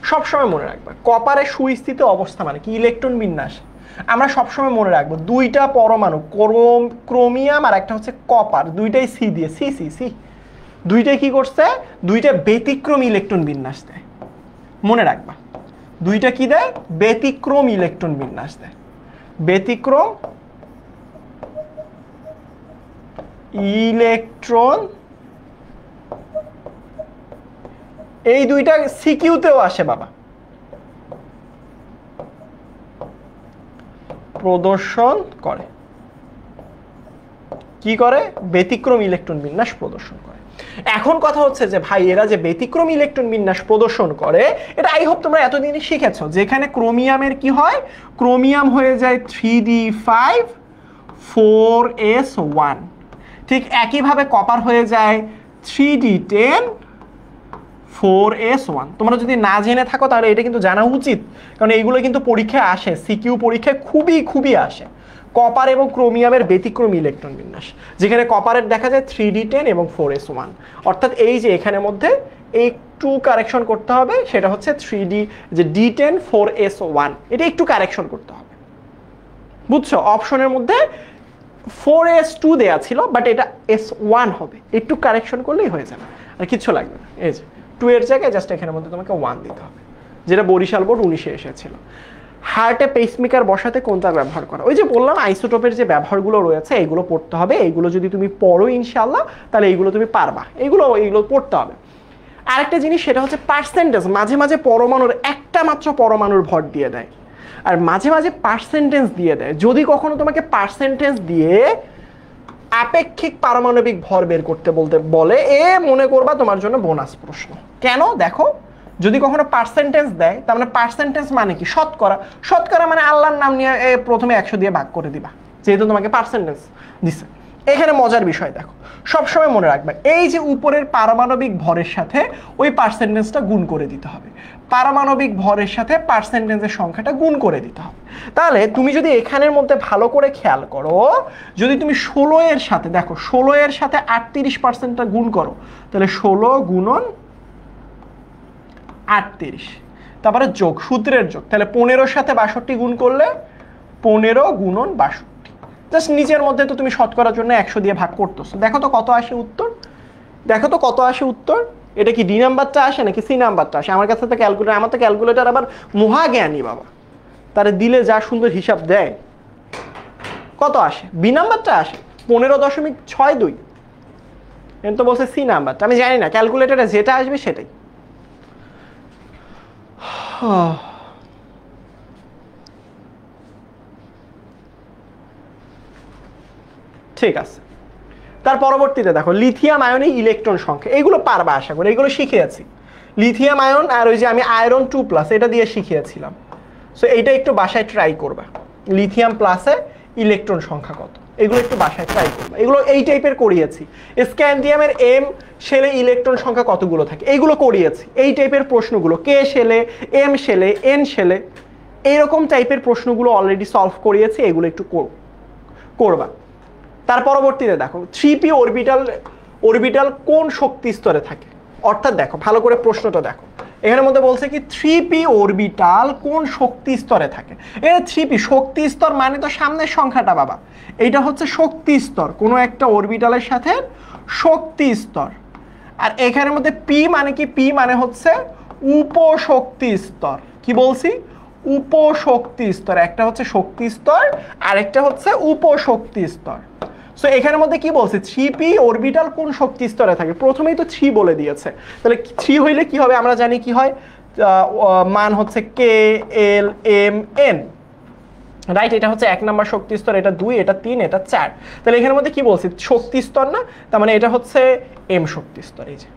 সবসময় মনে রাখবা। কপারের সুস্থিত অবস্থা মানে কি? ইলেকট্রন বিন্যাস আমরা সবসময় মনে রাখবো দুইটা পরমাণু, ক্রোমিয়াম আর একটা হচ্ছে কপার, দুইটাই সি দিয়ে, সি সি সি, দুইটাই কি করছে? দুইটা ব্যতিক্রম ইলেকট্রন বিন্যাস দেয়, মনে রাখবা। দুইটা কি দেয়? ব্যতিক্রম ইলেকট্রন বিন্যাস দেয়, ব্যতিক্রম ইলেকট্রন। এই দুইটা সিকিউতেও আসে বাবা, প্রদর্শন করে। কি করে? ব্যতিক্রম ইলেকট্রন বিন্যাস প্রদর্শন করে। এখন কথা হচ্ছে যে ভাই এরা যে ব্যতিক্রম ইলেকট্রন বিন্যাস প্রদর্শন করে, এটা আই হোপ তোমরা এতদিনই শিখেছো, যেখানে ক্রোমিয়ামের কি হয়, ক্রোমিয়াম হয়ে যায় 3d5 4s1, ঠিক একইভাবে কপার হয়ে যায় 3d10 4s1। তোমরা যদি না জেনে থাকো তাহলে এটা কিন্তু জানা উচিত, কারণ এইগুলো কিন্তু পরীক্ষায় আসে, সিকিউ পরীক্ষায় খুবই খুবই আসে। কপার এবং ক্রোমিয়ামের ব্যতিক্রম ইলেকট্রন বিন্যাস, যেখানে কপারের দেখা যায় 3d10 এবং 4s1, অর্থাৎ এই যে এখানের মধ্যে একটু কারেকশন করতে হবে, সেটা হচ্ছে 3d যে d10 4s1, এটা একটু কারেকশন করতে হবে, বুঝছো? অপশনের মধ্যে 4s2 দেয়া ছিল, বাট এটা s1 হবে, একটু কারেকশন করলেই হয়ে যাবে, আর কিচ্ছু লাগবে না। এই যে 2 এর জায়গায় জাস্ট এখানের মধ্যে তোমাকে 1 দিতে হবে, যেটা বরিশাল বোর্ড 19-এ এসেছিল। হার্টে পেসমেকার বসাতে কোনটা ব্যবহার করা? ওই যে বললাম আইসোটোপের যে ব্যবহারগুলো রয়েছে এইগুলো পড়তে হবে, এইগুলো যদি তুমি পড়ো ইনশাআল্লাহ তাহলে এইগুলো তুমি পারবা, এইগুলো পড়তে হবে। আরেকটা জিনিস সেটা হচ্ছে পার্সেন্টেজ, মাঝে মাঝে পরমাণুর একটা মাত্র পরমাণুর ভর দিয়ে দেয়, আর মাঝে মাঝে পার্সেন্টেজ দিয়ে দেয়। যদি কখনো তোমাকে পার্সেন্টেজ দিয়ে আপেক্ষিক পারমাণবিক ভর বের করতে বলে, মনে করবা তোমার জন্য বোনাস প্রশ্ন। কেন? দেখো, যদি কখনো পার্সেন্টেজ দেয় তার মানে পার্সেন্টেজ মানে কি? শতকরা। শতকরা মানে আল্লাহর নাম নিয়ে প্রথমে 100 দিয়ে ভাগ করে দিবা, যেহেতু তোমাকে পার্সেন্টেজ দিচ্ছে। এখানে মজার বিষয় দেখো, সবসময় মনে রাখবে এই যে উপরের পারমাণবিক ভরের সাথে ওই পার্সেন্টেজটা গুণ করে দিতে হবে, পারমাণবিক ভরের সাথে পার্সেন্টেজের সংখ্যাটা গুণ করে দিতে হবে। তাহলে তুমি যদি এখানের মধ্যে ভালো করে খেয়াল করো, যদি তুমি 16 এর সাথে দেখো 16 এর সাথে 38%টা গুণ করো, তাহলে 16 গুণন 38, তারপরে যোগ, সূত্রের যোগ, তাহলে 15-এর সাথে 62 গুণ করলে 15 গুণন 62। জাস্ট নিজের মধ্যে তো তুমি শতকরার জন্য 100 দিয়ে ভাগ করতেছো, দেখো তো কত আসে উত্তর, দেখো তো কত আসে উত্তর। এটা কি ডি নাম্বারটা আসে নাকি সি নাম্বারটা আসে? আমার কাছে তো ক্যালকুলেটর, আমার তো ক্যালকুলেটর আবার মহাজ্ঞানী বাবা, তারে দিলে যা সুন্দর হিসাব দেয়। কত আসে? বি নাম্বারটা আসে 15.62, এর তো বলছে সি নাম্বারটা, আমি জানি না, ক্যালকুলেটরে যেটা আসবে সেটাই। ঠিক আছে, তার পরবর্তীতে দেখো লিথিয়াম আয়নে ইলেকট্রন সংখ্যা, এগুলো পারবা আশা করি, এগুলো শিখিয়েছি। লিথিয়াম আয়ন আর ওই যে আমি আয়রন 2+ এটা দিয়ে শিখিয়েছিলাম, সো এইটা একটু বাসায় ট্রাই করবা। লিথিয়াম প্লাসে ইলেকট্রন সংখ্যা কত, এগুলো একটু বাসায় ট্রাই করবা। এগুলো এই টাইপের করিয়েছি। স্ক্যান্ডিয়ামের এম শেলে ইলেকট্রন সংখ্যা কতগুলো থাকে, এইগুলো করিয়েছি। এই টাইপের প্রশ্নগুলো কে শেলে, এম শেলে, এন শেলে, এইরকম টাইপের প্রশ্নগুলো অলরেডি সলভ করিয়েছি, এগুলো একটু করবা। তার পরবর্তীতে দেখো 3p অরবিটাল কোন শক্তি স্তরে থাকে, অর্থাৎ দেখো ভালো করে প্রশ্নটা দেখো, এখানের মধ্যে বলছে কি 3p অরবিটাল কোন শক্তি স্তরে থাকে। এটা 3p শক্তি স্তর মানে তো সামনের সংখ্যাটা বাবা, এইটা হচ্ছে শক্তি স্তর, কোনো একটা অরবিটালের সাথে শক্তি স্তর। আর এখানের মধ্যে p মানে কি? p মানে হচ্ছে উপশক্তি স্তর। কি বলছি? উপশক্তি স্তর। একটা হচ্ছে শক্তি স্তর আর একটা হচ্ছে উপশক্তি স্তর। সো এখানের মধ্যে কি বলছে? 3p অরবিটাল কোন শক্তি স্তরে থাকে, প্রথমেই তো 3 বলে দিয়েছে, তাহলে 3 হইলে কি হবে আমরা জানি কি হয়, মান হচ্ছে কে এল এম এন, রাইট? এটা হচ্ছে 1 নম্বর শক্তি স্তর, এটা 2, এটা 3, এটা 4। তাহলে এখানের মধ্যে কি বলছি, শক্তি স্তর না, তার মানে এটা হচ্ছে এম শক্তি স্তর। এই যে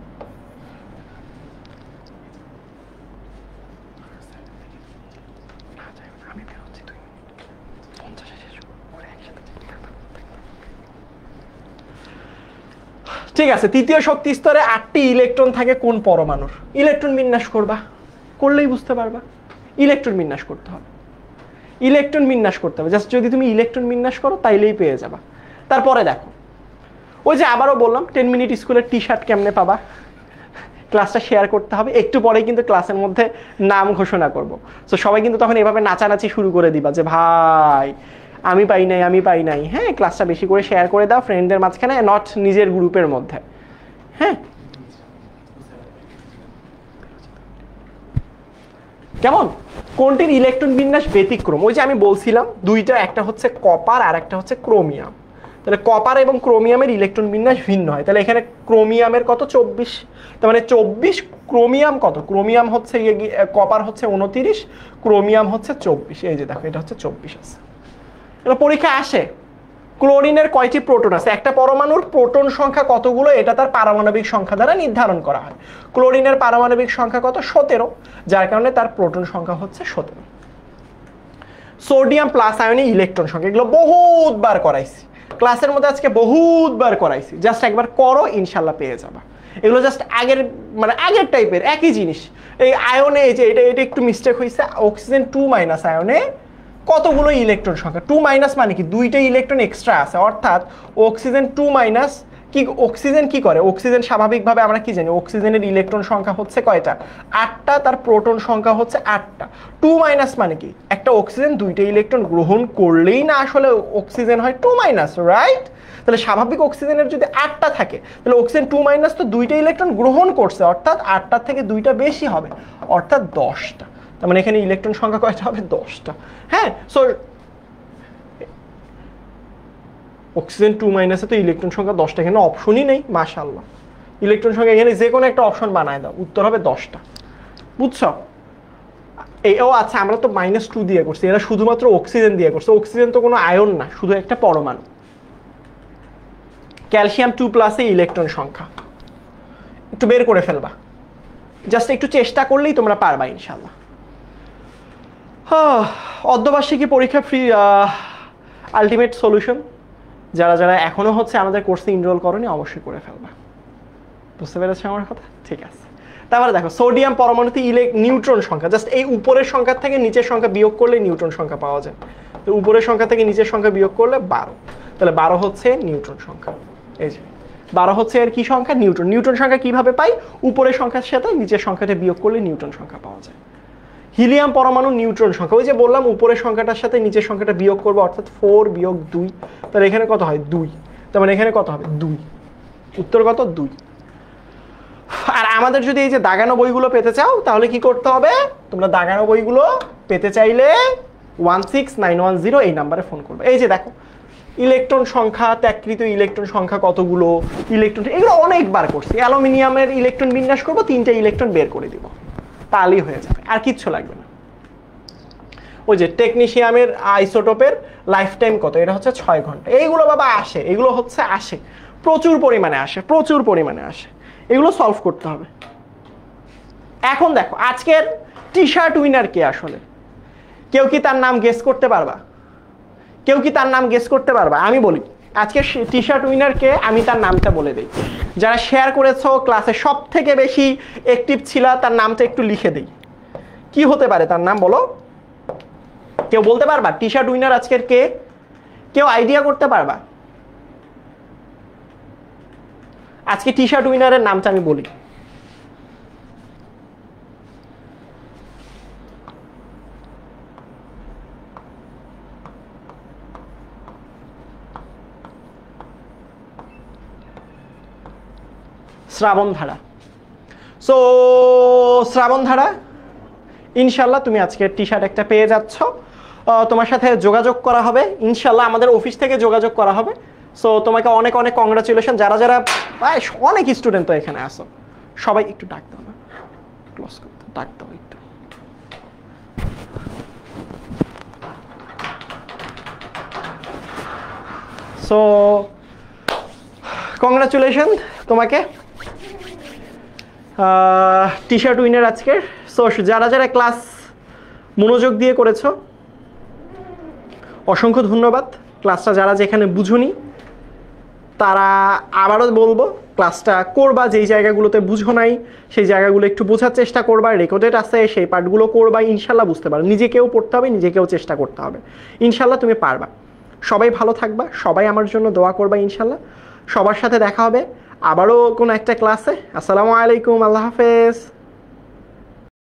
ঠিক আছে, তৃতীয় শক্তি স্তরে 8টি ইলেকট্রন থাকে কোন পরমাণুর? ইলেকট্রন বিন্যাস করবা, করলেই বুঝতে পারবা। ইলেকট্রন বিন্যাস করতে হবে, ইলেকট্রন বিন্যাস করতে হবে। জাস্ট যদি তুমি ইলেকট্রন বিন্যাস করো তাইলেই পেয়ে যাবা। তারপরে দেখো, ওই যে আবারও বললাম 10 মিনিট স্কুলের টি শার্ট কেমনে পাবা, ক্লাসটা শেয়ার করতে হবে। একটু পরেই কিন্তু ক্লাসের মধ্যে নাম ঘোষণা করব। সো সবাই কিন্তু তখন এভাবে নাচানাচি শুরু করে দিবা যে ভাই আমি পাই নাই, আমি পাই নাই। হ্যাঁ, ক্লাসটা বেশি করে শেয়ার করে দাও ফ্রেন্ডদের মাঝখানে, নট নিজের গ্রুপের মধ্যে। হ্যাঁ, কেমন? কোনটির ইলেকট্রন বিন্যাস ব্যতিক্রম? ওই যে আমি বলছিলাম দুইটা, একটা হচ্ছে কপার আর একটা হচ্ছে ক্রোমিয়াম। তাহলে কপার এবং ক্রোমিয়ামের ইলেকট্রন বিন্যাস ভিন্ন হয়। তাহলে এখানে ক্রোমিয়ামের কত 24, তার মানে 24, ক্রোমিয়াম কত? ক্রোমিয়াম হচ্ছে কপার হচ্ছে 29, ক্রোমিয়াম হচ্ছে 24। এই যে দেখো এটা হচ্ছে 24 আছে। এটা পরীক্ষা আসে। ক্লোরিনের কয়টি প্রোটন আছে? একটা পরমাণুর প্রোটন সংখ্যা কতগুলো এটা তার পারমাণবিক সংখ্যা দ্বারা নির্ধারণ করা হয়। ক্লোরিনের পারমাণবিক সংখ্যা কত? 17, যার কারণে তার প্রোটন সংখ্যা হচ্ছে 17। সোডিয়াম প্লাস আয়নে ইলেকট্রন সংখ্যা, এগুলো বহুতবার করাইছি ক্লাসের মধ্যে, আজকে বহুতবার করাইছি। জাস্ট একবার করো, ইনশাল্লাহ পেয়ে যাবা। এগুলো জাস্ট আগের মানে আগের টাইপের একই জিনিস। এই আয়নে এই যে এটা একটু মিস্টেক হয়েছে, অক্সিজেন 2- আয়নে কতগুলো ইলেকট্রন সংখ্যা? 2- মানে কি, দুইটা ইলেকট্রন এক্সট্রা আছে, অর্থাৎ অক্সিজেন 2- কি, অক্সিজেন কি করে? অক্সিজেন স্বাভাবিকভাবে আমরা কি জানি, অক্সিজেনের ইলেকট্রন সংখ্যা হচ্ছে কয়টা? 8টা, তার প্রোটন সংখ্যা হচ্ছে 8টা। 2- মানে কি, একটা অক্সিজেন দুইটা ইলেকট্রন গ্রহণ করলেই না আসলে অক্সিজেন হয় 2-, রাইট? তাহলে স্বাভাবিক অক্সিজেনের যদি 8টা থাকে, তাহলে অক্সিজেন 2- তো দুইটা ইলেকট্রন গ্রহণ করছে, অর্থাৎ 8টার থেকে দুইটা বেশি হবে, অর্থাৎ 10টা। তার মানে এখানে ইলেকট্রন সংখ্যা কয়টা হবে? 10টা। হ্যাঁ, সো অক্সিজেন 2- তো ইলেকট্রন সংখ্যা 10টা, এখানে অপশনই নেই। মাশাআল্লাহ, ইলেকট্রন সংখ্যা এখানে যে কোনো একটা অপশন বানায় দাও, উত্তর হবে 10টা। বুঝছো? ও আচ্ছা, আমরা তো -2 দিয়ে করছি, এরা শুধুমাত্র অক্সিজেন দিয়ে করছে। অক্সিজেন তো কোনো আয়ন না, শুধু একটা পরমাণু। ক্যালসিয়াম 2+ ইলেকট্রন সংখ্যা একটু বের করে ফেলবা, জাস্ট একটু চেষ্টা করলেই তোমরা পারবা ইনশাআল্লাহ। অর্ধবার্ষিকী পরীক্ষা ফ্রি আলটিমেট সলিউশন, যারা যারা এখনো হচ্ছে আমাদের কোর্সে এনরোল করনি অবশ্যই করে ফেলবা। বুঝতে পেরেছো আমার কথা? ঠিক আছে। তারপরে দেখো, সোডিয়াম পরমাণুতে নিউট্রন সংখ্যা, জাস্ট এই উপরের সংখ্যা থেকে নিচের সংখ্যা বিয়োগ করলে নিউট্রন সংখ্যা পাওয়া যায়। তো উপরের সংখ্যা থেকে নিচের সংখ্যা বিয়োগ করলে 12, তাহলে 12 হচ্ছে নিউট্রন সংখ্যা। এই যে 12 হচ্ছে এর কি সংখ্যা? নিউট্রন। নিউট্রন সংখ্যা কিভাবে পাই? উপরের সংখ্যার সাথে নিচের সংখ্যাটা বিয়োগ করলে নিউট্রন সংখ্যা পাওয়া যায়। হিলিয়াম পরমাণুর নিউট্রন সংখ্যা, ওই যে বললাম উপরের সংখ্যাটার সাথে নিচের সংখ্যাটা বিয়োগ করবো, অর্থাৎ 4 - 2, তাহলে এখানে কত হয়? 2, তার মানে এখানে কত হবে? 2। উত্তর কত? 2। আর আমাদের যদি এই যে দাগানো বইগুলো পেতে চাও তাহলে কি করতে হবে? তোমরা দাগানো বইগুলো পেতে চাইলে 16910 এই নাম্বারে ফোন করবে। এই যে দেখো ইলেকট্রন সংখ্যা, ত্যাগকৃত ইলেকট্রন সংখ্যা কতগুলো, ইলেকট্রন, এগুলো অনেকবার করছি। অ্যালুমিনিয়ামের ইলেকট্রন বিন্যাস করবো, 3টে ইলেকট্রন বের করে দিব, তাহলেই হয়ে যাবে, আর কিচ্ছু লাগবে না। ওই যে টেকনিশিয়ামের আইসোটোপের লাইফ টাইম কত? এটা হচ্ছে 6 ঘন্টা। এইগুলো বাবা আসে, এগুলো হচ্ছে আসে, প্রচুর পরিমাণে আসে, প্রচুর পরিমাণে আসে, এগুলো সলভ করতে হবে। এখন দেখো আজকের টি শার্ট উইনার কে আসলে? কেউ কি তার নাম গেস করতে পারবা? কেউ কি তার নাম গেস করতে পারবা? আমি বলি আজকে টি শার্ট উইনার কে, আমি তার নামটা বলে দিই। যারা শেয়ার করেছো ক্লাসে সব থেকে বেশি অ্যাক্টিভ ছিল, তার নামটা একটু লিখে দিই। কি হতে পারে তার নাম বলো? কেউ বলতে পারবা টি শার্ট উইনার আজকের কে? কেউ আইডিয়া করতে পারবা? আজকে টি শার্ট উইনারের নামটা আমি বলি। শ্রাবণধারা। সো শ্রাবণধারা, ইনশাল্লাহ তুমি আজকে টি শার্ট একটা পেয়ে যাচ্ছ। তোমার সাথে যোগাযোগ করা হবে ইনশাল্লাহ, আমাদের অফিস থেকে যোগাযোগ করা হবে। সো তোমাকে অনেক অনেক কংগ্রাচুলেশন। যারা যারা অনেক স্টুডেন্ট তো এখানে আসো, সবাই একটু ডাক দাও না। ক্লোজ করতে ডাক দাও একটু। সো কংগ্রাচুলেশন তোমাকে, টি শার্ট উইনার আজকের। সো যারা যারা ক্লাস মনোযোগ দিয়ে করেছো অসংখ্য ধন্যবাদ। ক্লাসটা যারা যেখানে বুঝুনি তারা আবারও বলবো ক্লাসটা করবা, যেই জায়গাগুলোতে বুঝো নাই সেই জায়গাগুলো একটু বোঝার চেষ্টা করবা, রেকর্ডেড আছে সেই পার্টগুলো করবা, ইনশাল্লাহ বুঝতে পারো। নিজেকেও পড়তে হবে, নিজেকেও চেষ্টা করতে হবে, ইনশাল্লাহ তুমি পারবা। সবাই ভালো থাকবা, সবাই আমার জন্য দোয়া করবা ইনশাল্লাহ। সবার সাথে দেখা হবে আবারও কোনো একটা ক্লাসে। আসসালামু আলাইকুম, আল্লাহ হাফেজ।